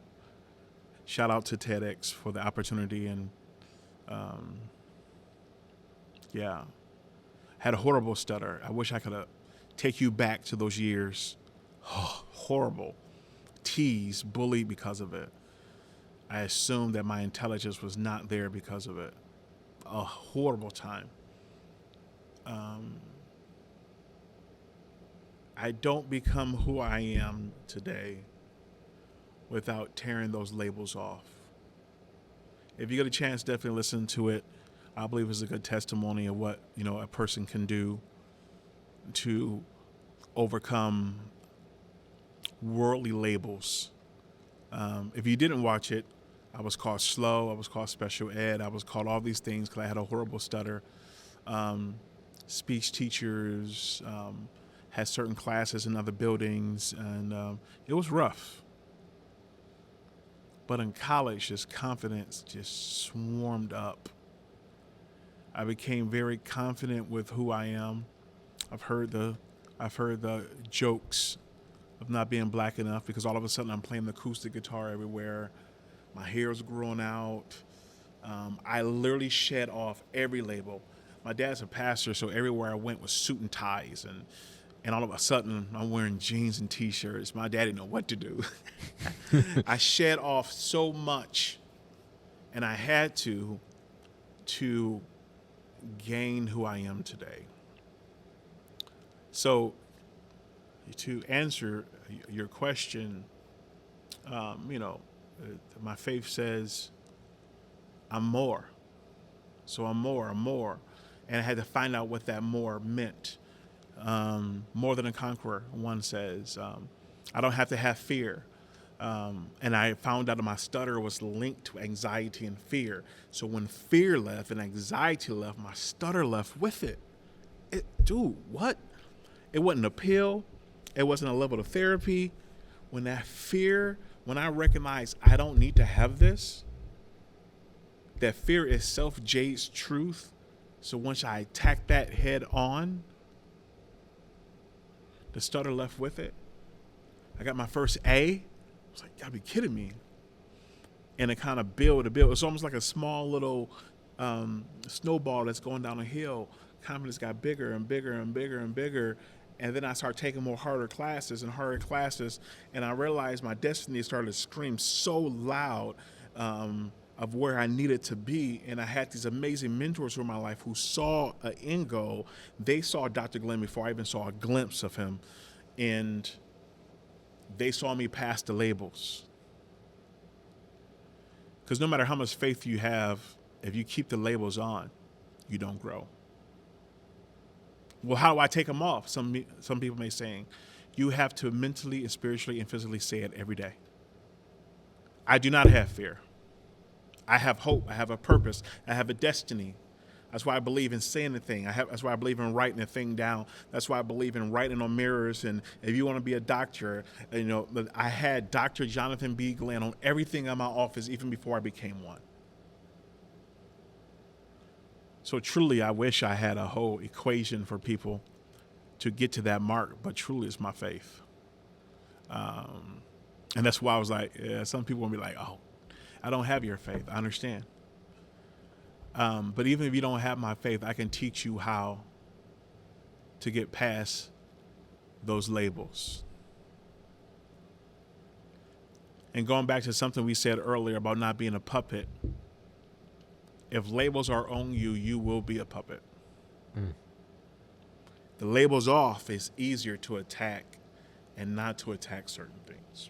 Shout out to TEDx for the opportunity. And had a horrible stutter. I wish I could take you back to those years. Oh, horrible. Teased, bullied because of it. I assumed that my intelligence was not there because of it. A horrible time. I don't become who I am today without tearing those labels off. If you get a chance, definitely listen to it. I believe it's a good testimony of what, a person can do to overcome worldly labels. If you didn't watch it, I was called slow. I was called special ed. I was called all these things because I had a horrible stutter. Speech teachers had certain classes in other buildings, and it was rough. But in college, this confidence just swarmed up. I became very confident with who I am. I've heard the jokes of not being black enough because all of a sudden I'm playing the acoustic guitar everywhere. My hair's growing out. I literally shed off every label. My dad's a pastor, so everywhere I went was suit and ties, and all of a sudden I'm wearing jeans and t-shirts. My dad didn't know what to do. I shed off so much, and I had to gain who I am today. So to answer your question, my faith says I'm more. So I'm more. And I had to find out what that more meant. More than a conqueror, one says. I don't have to have fear. And I found out that my stutter was linked to anxiety and fear. So when fear left and anxiety left, my stutter left with it. Dude, what? It wasn't a pill. It wasn't a level of therapy. When I recognize I don't need to have this, that fear itself jades truth. So once I attack that head on, the stutter left with it. I got my first A. I was like, you gotta be kidding me. And it kind of built. It's almost like a small little snowball that's going down a hill. Confidence got bigger and bigger and bigger and bigger. And then I started taking harder classes. And I realized my destiny started to scream so loud of where I needed to be. And I had these amazing mentors in my life who saw an end goal. They saw Dr. Glenn before I even saw a glimpse of him. And they saw me past the labels. Because no matter how much faith you have, if you keep the labels on, you don't grow. Well, how do I take them off? Some people may say, you have to mentally and spiritually and physically say it every day. I do not have fear. I have hope. I have a purpose. I have a destiny. That's why I believe in saying the thing. That's why I believe in writing the thing down. That's why I believe in writing on mirrors. And if you want to be a doctor, I had Dr. Jonathan B. Glenn on everything in my office even before I became one. So truly, I wish I had a whole equation for people to get to that mark, but truly it's my faith. And that's why I was like, yeah, some people will be like, oh, I don't have your faith. I understand. But even if you don't have my faith, I can teach you how to get past those labels. And going back to something we said earlier about not being a puppet, if labels are on you, you will be a puppet. The labels off is easier to attack and not to attack certain things.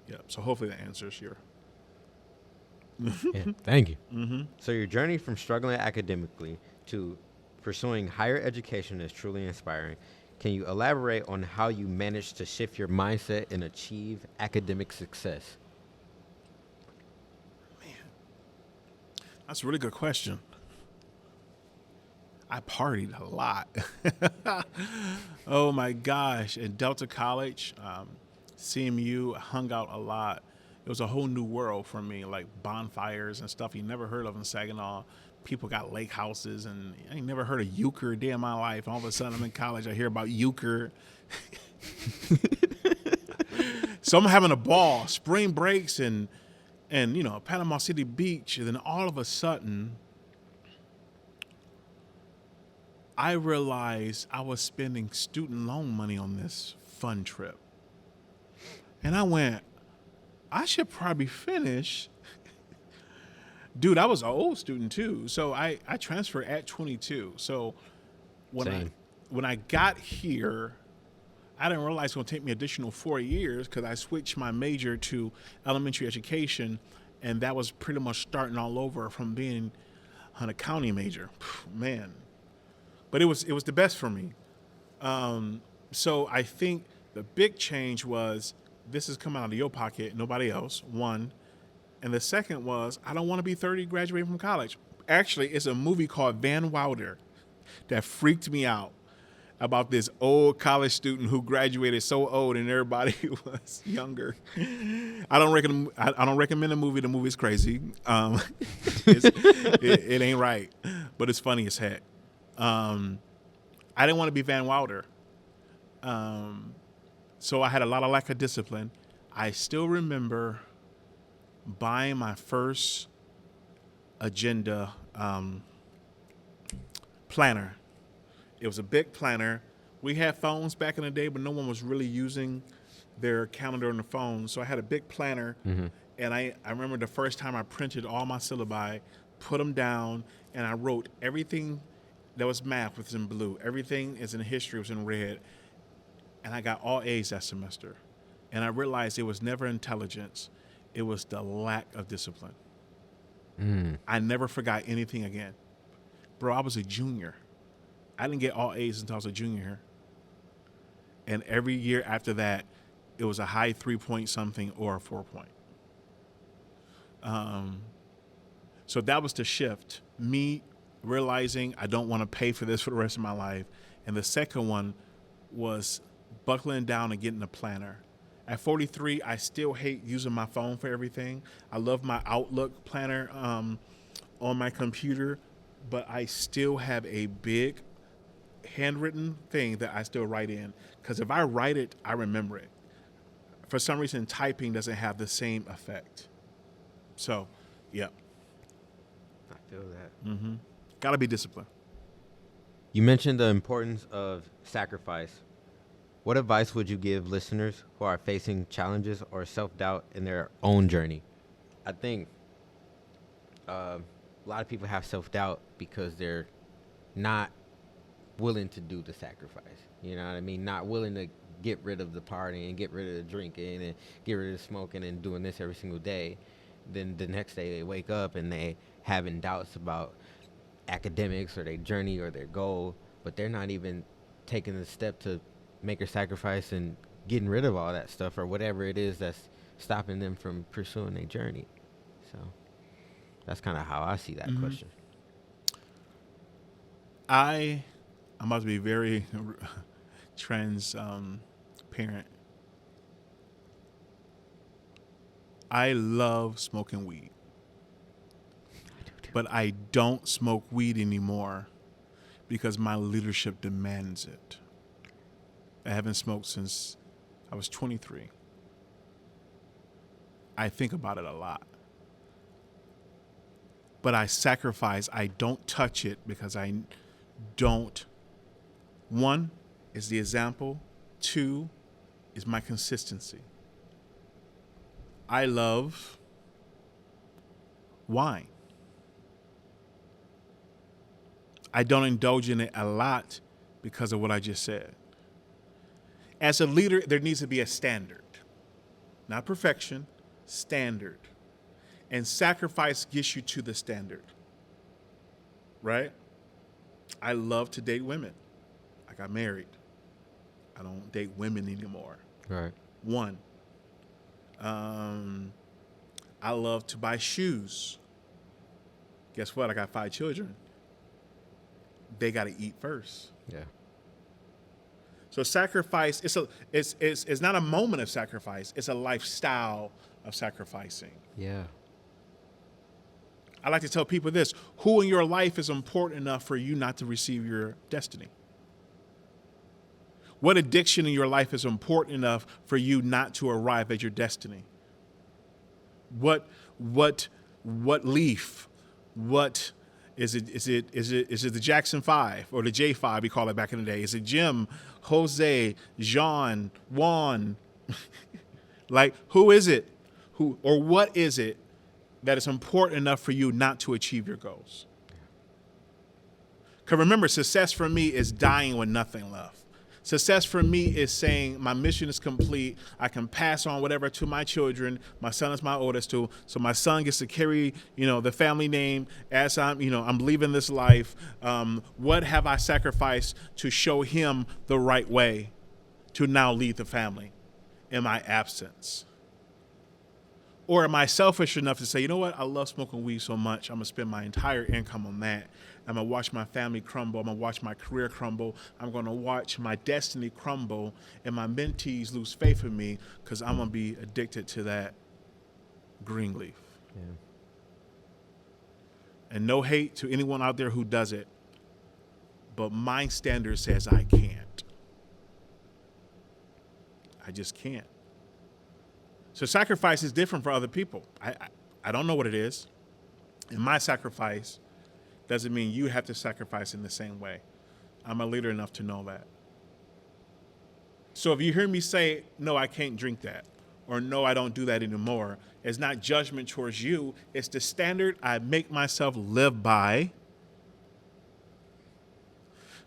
Yeah. So hopefully that answers your... Yeah, thank you. Mm-hmm. So your journey from struggling academically to pursuing higher education is truly inspiring. Can you elaborate on how you managed to shift your mindset and achieve academic success? That's a really good question. I partied a lot. Oh my gosh. At Delta College, CMU, hung out a lot. It was a whole new world for me, like bonfires and stuff you never heard of in Saginaw. People got lake houses, and I ain't never heard of euchre a day in my life. All of a sudden I'm in college, I hear about euchre. So I'm having a ball, spring breaks and Panama City Beach. And then all of a sudden, I realized I was spending student loan money on this fun trip. And I went, I should probably finish. Dude, I was an old student too. So I transferred at 22. So when I got here, I didn't realize it was going to take me additional 4 years because I switched my major to elementary education, and that was pretty much starting all over from being an accounting major. Man. But it was the best for me. So I think the big change was this is coming out of your pocket, nobody else, one. And the second was I don't want to be 30 graduating from college. Actually, it's a movie called Van Wilder that freaked me out. about this old college student who graduated so old and everybody was younger. I don't recommend the movie. The movie's crazy. It ain't right, but it's funny as heck. I didn't want to be Van Wilder. So I had a lot of lack of discipline. I still remember buying my first agenda planner. It was a big planner. We had phones back in the day, but no one was really using their calendar on the phone. So I had a big planner, and I remember the first time I printed all my syllabi, put them down, and I wrote everything that was math was in blue. Everything is in history was in red. And I got all A's that semester. And I realized it was never intelligence. It was the lack of discipline. I never forgot anything again. Bro, I was a junior. I didn't get all A's until I was a junior here. And every year after that, it was a high 3-point something or a 4-point. So that was the shift. Me realizing I don't want to pay for this for the rest of my life. And the second one was buckling down and getting a planner. At 43, I still hate using my phone for everything. I love my Outlook planner on my computer, but I still have a big handwritten thing that I still write in. Because if I write it, I remember it. For some reason, typing doesn't have the same effect. So, yeah. I feel that. Got to be disciplined. You mentioned the importance of sacrifice. What advice would you give listeners who are facing challenges or self-doubt in their own journey? I think a lot of people have self-doubt because they're not willing to do the sacrifice. You know what I mean? Not willing to get rid of the partying and get rid of the drinking and get rid of the smoking and doing this every single day. Then the next day they wake up and they having doubts about academics or their journey or their goal, but they're not even taking the step to make a sacrifice and getting rid of all that stuff or whatever it is that's stopping them from pursuing their journey. So that's kind of how I see that question. I'm about to be very transparent. I love smoking weed. But I don't smoke weed anymore because my leadership demands it. I haven't smoked since I was 23. I think about it a lot. But I sacrifice. I don't touch it because I don't. One is the example. Two is my consistency. I love wine. I don't indulge in it a lot because of what I just said. As a leader, there needs to be a standard. Not perfection, standard. And sacrifice gets you to the standard. Right? I love to date women. I got married. I don't date women anymore. Right. One. I love to buy shoes. Guess what? I got 5 children. They got to eat first. Yeah. So sacrifice, it's not a moment of sacrifice. It's a lifestyle of sacrificing. Yeah. I like to tell people this. Who in your life is important enough for you not to receive your destiny? What addiction in your life is important enough for you not to arrive at your destiny? What leaf? What is it the Jackson 5 or the J5 we call it back in the day? Is it Jim, Jose, Jean, Juan? Like, who is it? Who or what is it that is important enough for you not to achieve your goals? Because remember, success for me is dying with nothing left. Success for me is saying my mission is complete. I can pass on whatever to my children. My son is my oldest too, so my son gets to carry, the family name as I'm leaving this life. What have I sacrificed to show him the right way to now lead the family in my absence? Or am I selfish enough to say, you know what, I love smoking weed so much, I'm going to spend my entire income on that. I'm going to watch my family crumble. I'm going to watch my career crumble. I'm going to watch my destiny crumble and my mentees lose faith in me because I'm going to be addicted to that green leaf. Yeah. And no hate to anyone out there who does it, but my standard says I can't. I just can't. So sacrifice is different for other people. I don't know what it is. And my sacrifice doesn't mean you have to sacrifice in the same way. I'm a leader enough to know that. So if you hear me say, no, I can't drink that, or no, I don't do that anymore, it's not judgment towards you. It's the standard I make myself live by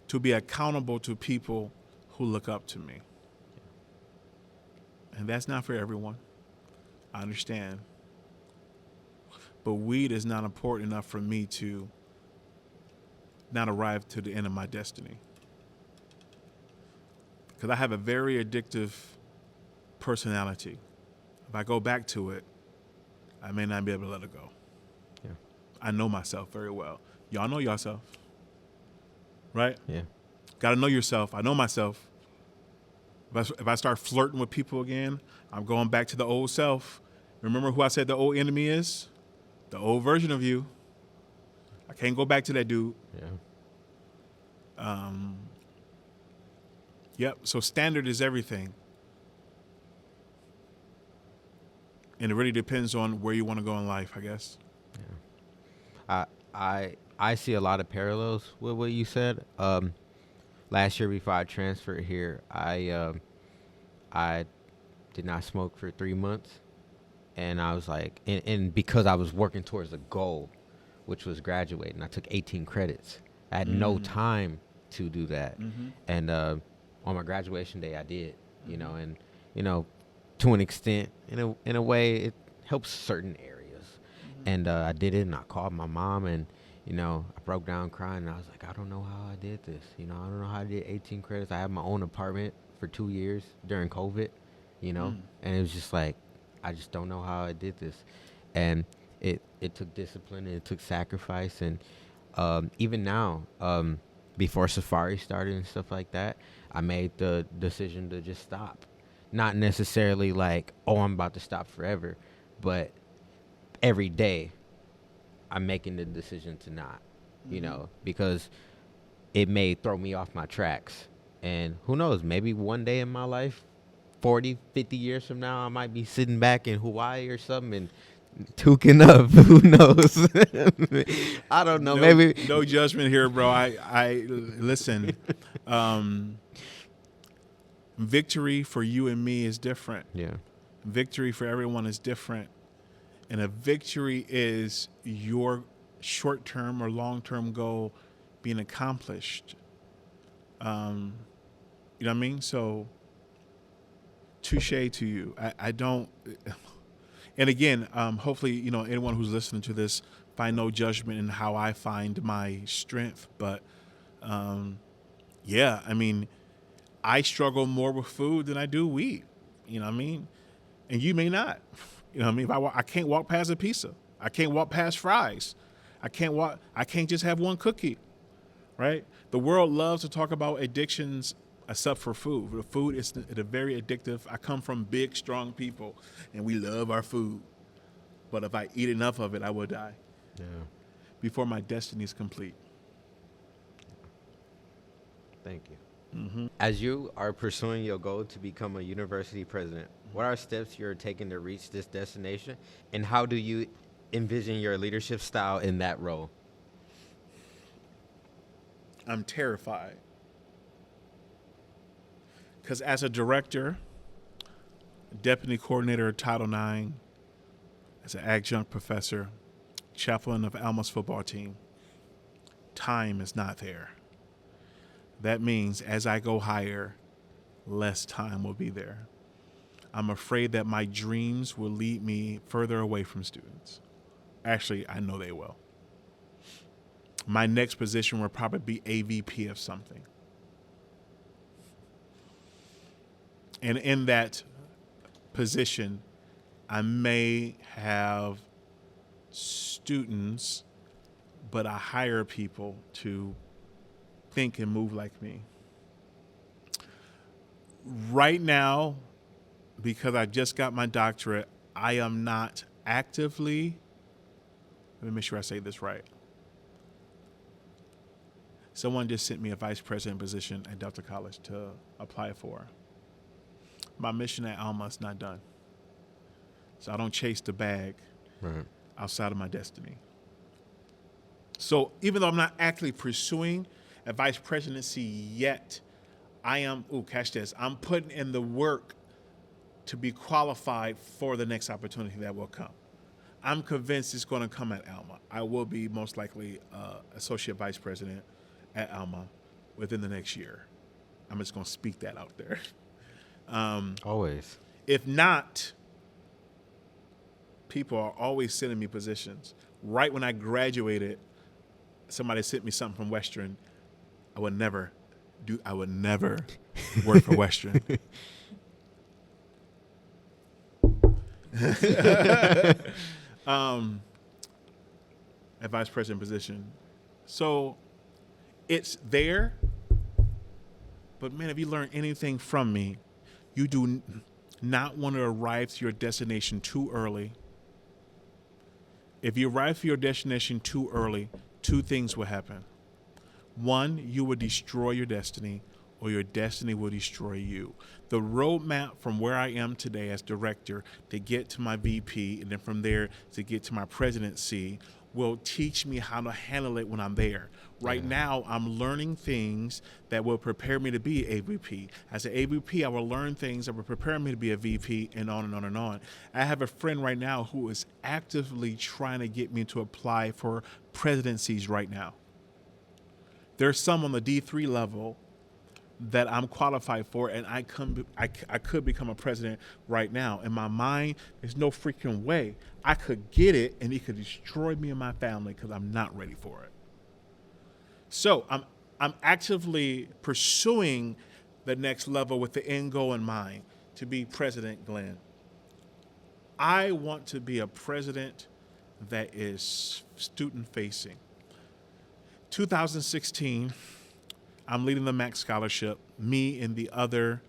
to be accountable to people who look up to me. And that's not for everyone. I understand. But weed is not important enough for me to not arrive to the end of my destiny. Because I have a very addictive personality. If I go back to it, I may not be able to let it go. Yeah. I know myself very well. Y'all know yourself. Right? Yeah. Got to know yourself. I know myself. If I start flirting with people again, I'm going back to the old self. Remember who I said the old enemy is? The old version of you. I can't go back to that dude. Yeah. Yep. So standard is everything. And it really depends on where you want to go in life, I guess. Yeah. I see a lot of parallels with what you said. Last year before I transferred here, I did not smoke for 3 months, and I was like, and because I was working towards a goal, which was graduating, I took 18 credits. I had no time to do that, and on my graduation day, I did. You know, and to an extent, in a way, it helps certain areas, and I did it, and I called my mom, and I broke down crying, and I was like, I don't know how I did this. I don't know how I did 18 credits. I had my own apartment for 2 years during COVID, and it was just like, I just don't know how I did this. And it took discipline, and it took sacrifice. And even now, before Safari started and stuff like that, I made the decision to just stop. Not necessarily like, oh, I'm about to stop forever, but every day, I'm making the decision to not, because it may throw me off my tracks. And who knows, maybe one day in my life, 40, 50 years from now, I might be sitting back in Hawaii or something and touking up. Who knows? I don't know. Maybe. No judgment here, bro. I listen. Victory for you and me is different. Yeah. Victory for everyone is different. And a victory is your short-term or long-term goal being accomplished. You know what I mean? So, touche to you. I don't. And again, hopefully, anyone who's listening to this find no judgment in how I find my strength. But, yeah, I mean, I struggle more with food than I do weed. You know what I mean? And you may not. You know what I mean? If I can't walk past a pizza. I can't walk past fries. I can't just have one cookie, right? The world loves to talk about addictions except for food. The food is very addictive. I come from big, strong people, and we love our food. But if I eat enough of it, I will die. Yeah. Before my destiny is complete. Thank you. As you are pursuing your goal to become a university president, what are steps you're taking to reach this destination, and how do you envision your leadership style in that role? I'm terrified. Because as a director, deputy coordinator of Title IX, as an adjunct professor, chaplain of Alma's football team, time is not there. That means as I go higher, less time will be there. I'm afraid that my dreams will lead me further away from students. Actually, I know they will. My next position will probably be AVP of something. And in that position, I may have students, but I hire people to think and move like me. Right now, because I just got my doctorate, I am not actively, let me make sure I say this right. Someone just sent me a vice president position at Delta College to apply for. My mission at Alma is not done. So I don't chase the bag outside of my destiny. So even though I'm not actively pursuing a vice presidency yet, I am, catch this, I'm putting in the work to be qualified for the next opportunity that will come. I'm convinced it's going to come at Alma. I will be most likely associate vice president at Alma within the next year. I'm just going to speak that out there. Always. If not, people are always sending me positions. Right when I graduated, somebody sent me something from Western. I would never work for Western. A vice president position. So it's there, but man, if you learn anything from me, you do not want to arrive to your destination too early. If you arrive to your destination too early, two things will happen. One, you will destroy your destiny, or your destiny will destroy you. The roadmap from where I am today as director to get to my VP, and then from there to get to my presidency, will teach me how to handle it when I'm there. Right now, I'm learning things that will prepare me to be a VP. As an AVP, I will learn things that will prepare me to be a VP, and on and on and on. I have a friend right now who is actively trying to get me to apply for presidencies right now. There's some on the D3 level that I'm qualified for, and I could become a president right now. In my mind, there's no freaking way I could get it, and it could destroy me and my family because I'm not ready for it. So I'm actively pursuing the next level with the end goal in mind, to be President Glenn. I want to be a president that is student-facing. 2016, I'm leading the Max Scholarship. Me and the other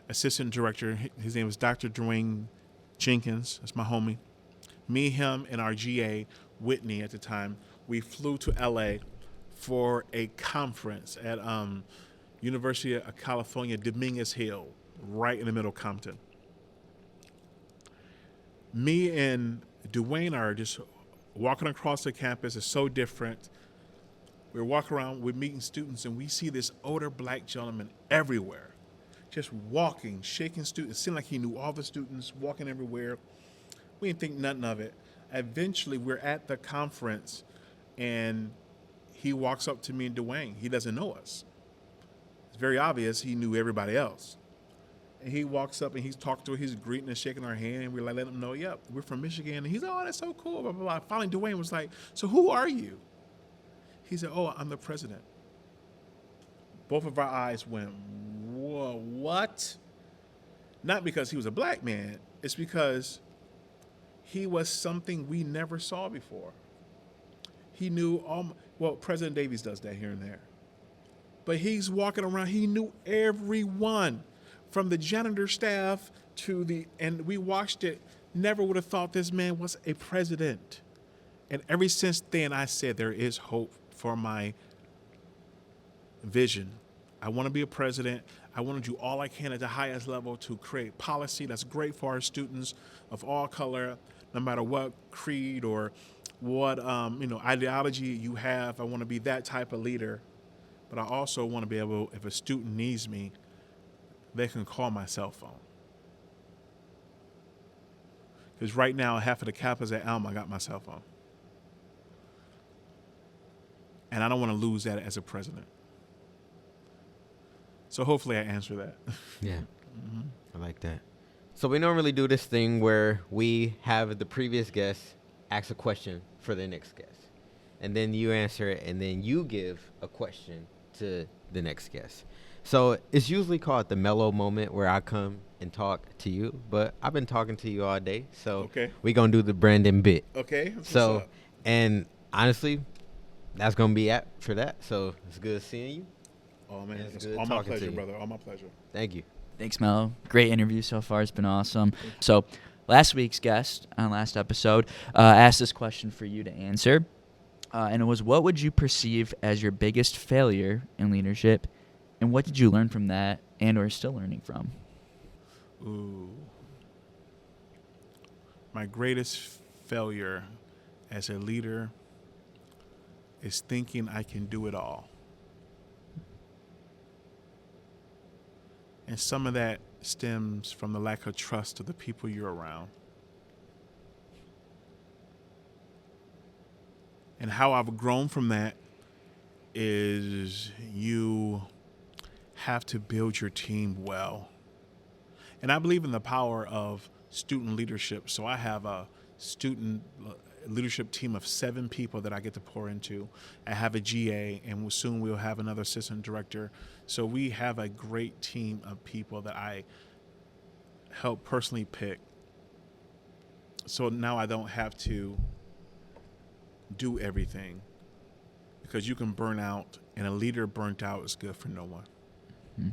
assistant director, his name was Dr. Dwayne Jenkins, that's my homie. Me, him, and our GA, Whitney at the time, we flew to LA for a conference at University of California, Dominguez Hill, right in the middle of Compton. Me and Dwayne are just walking across the campus. It's so different. We're walking around, we're meeting students, and we see this older black gentleman everywhere, just walking, shaking students. It seemed like he knew all the students, walking everywhere. We didn't think nothing of it. Eventually, we're at the conference, and he walks up to me and Dwayne. He doesn't know us. It's very obvious he knew everybody else. And he walks up, and he's talking to us, he's greeting and shaking our hand, and we're like, letting him know, yep, we're from Michigan. And he's, oh, that's so cool, blah, blah, blah. Finally, Dwayne was like, so who are you? He said, oh, I'm the president. Both of our eyes went, whoa, what? Not because he was a black man. It's because he was something we never saw before. He knew President Davies does that here and there. But he's walking around, he knew everyone, from the janitor staff and we watched it, never would have thought this man was a president. And ever since then, I said there is hope for my vision. I want to be a president. I want to do all I can at the highest level to create policy that's great for our students of all color, no matter what creed or what ideology you have. I want to be that type of leader. But I also want to be able, if a student needs me, they can call my cell phone. Because right now, half of the Kappas at Alma got my cell phone. And I don't want to lose that as a president. So hopefully I answer that. Yeah, I like that. So we normally do this thing where we have the previous guest ask a question for the next guest. And then you answer it, and then you give a question to the next guest. So it's usually called the mellow moment where I come and talk to you, but I've been talking to you all day, so Okay. we gonna do the Brandon bit. Okay. That's what's So, up. and honestly, that's gonna be it for that. So it's good seeing you. Oh man, It's it's good all my talking to pleasure, you. brother. All my pleasure. Thank you. Thanks, Mel. Great interview so far. It's been awesome. So, last week's guest on last episode asked this question for you to answer. And it was, what would you perceive as your biggest failure in leadership? And what did you learn from that and or still learning from? Ooh. My greatest failure as a leader is thinking I can do it all. And some of that stems from the lack of trust of the people you're around. And how I've grown from that is you have to build your team well. And I believe in the power of student leadership. So I have a student leadership team of 7 people that I get to pour into. I have a GA, and soon we'll have another assistant director. So we have a great team of people that I help personally pick. So now I don't have to do everything, because you can burn out, and a leader burnt out is good for no one. Mm-hmm.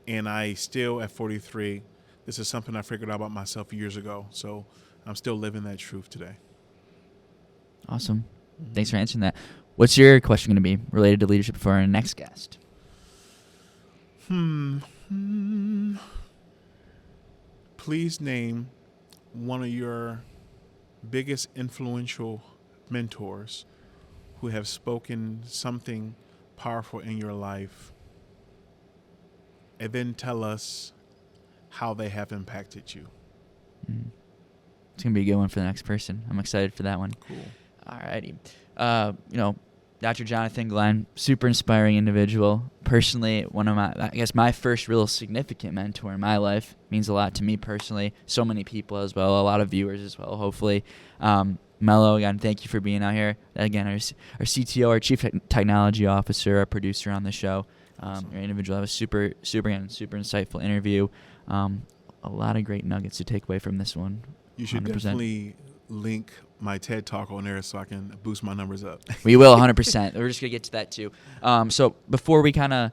And I still, at 43, this is something I figured out about myself years ago. So I'm still living that truth today. Awesome. Thanks for answering that. What's your question going to be related to leadership for our next guest? Please name one of your biggest influential mentors who have spoken something powerful in your life, and then tell us how they have impacted you. It's going to be a good one for the next person. I'm excited for that one. Cool. Alrighty. Dr. Jonathan Glenn, super inspiring individual. Personally, one of my first real significant mentor in my life. Means a lot to me personally. So many people as well, a lot of viewers as well, hopefully. Mello, again, thank you for being out here. Again, our CTO, our Chief Technology Officer, our producer on the show. Awesome. Your individual. That was super insightful interview. A lot of great nuggets to take away from this one. You should 100%. definitely link my TED Talk on there so I can boost my numbers up. We will, 100%. We're just going to get to that too. So before we kind of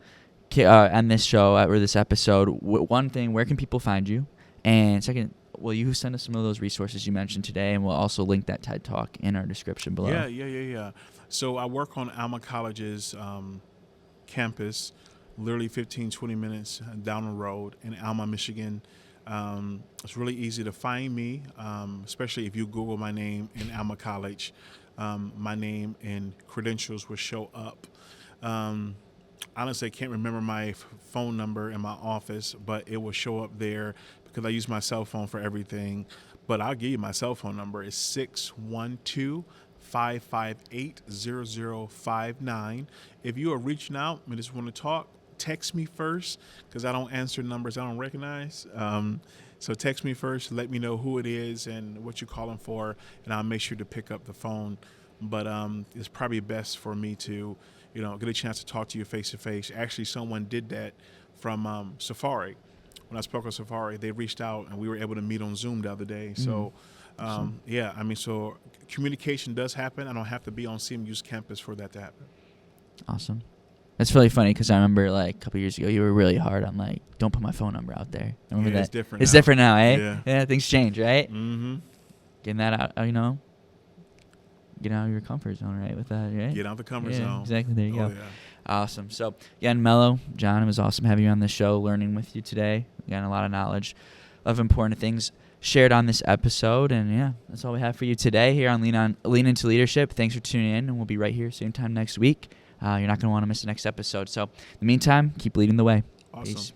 end this show or this episode, one thing, where can people find you? And second, will you send us some of those resources you mentioned today? And we'll also link that TED Talk in our description below. Yeah. So I work on Alma College's campus, literally 15, 20 minutes down the road in Alma, Michigan. It's really easy to find me, especially if you Google my name in Alma College. My name and credentials will show up. Honestly, I can't remember my phone number in my office, but it will show up there because I use my cell phone for everything. But I'll give you my cell phone number. It's 612-558-0059. If you are reaching out and just want to talk, text me first, because I don't answer numbers I don't recognize. So text me first, let me know who it is and what you're calling for, and I'll make sure to pick up the phone. But it's probably best for me to, get a chance to talk to you face to face. Actually, someone did that from Safari. When I spoke on Safari, they reached out and we were able to meet on Zoom the other day. So, so communication does happen. I don't have to be on CMU's campus for that to happen. Awesome. That's really funny because I remember a couple years ago you were really hard on don't put my phone number out there. I remember that. It's different. It's now. different now, eh? Yeah. Things change, right? Mm-hmm. Getting that out, get out of your comfort zone, right? With that, right? Get out the comfort zone. Exactly. There you go. Yeah. Awesome. So again, Mello, John, it was awesome having you on the show, learning with you today. Again, a lot of knowledge of important things shared on this episode, and that's all we have for you today here on Lean Into Leadership. Thanks for tuning in, and we'll be right here same time next week. You're not going to want to miss the next episode. So in the meantime, keep leading the way. Awesome. Peace.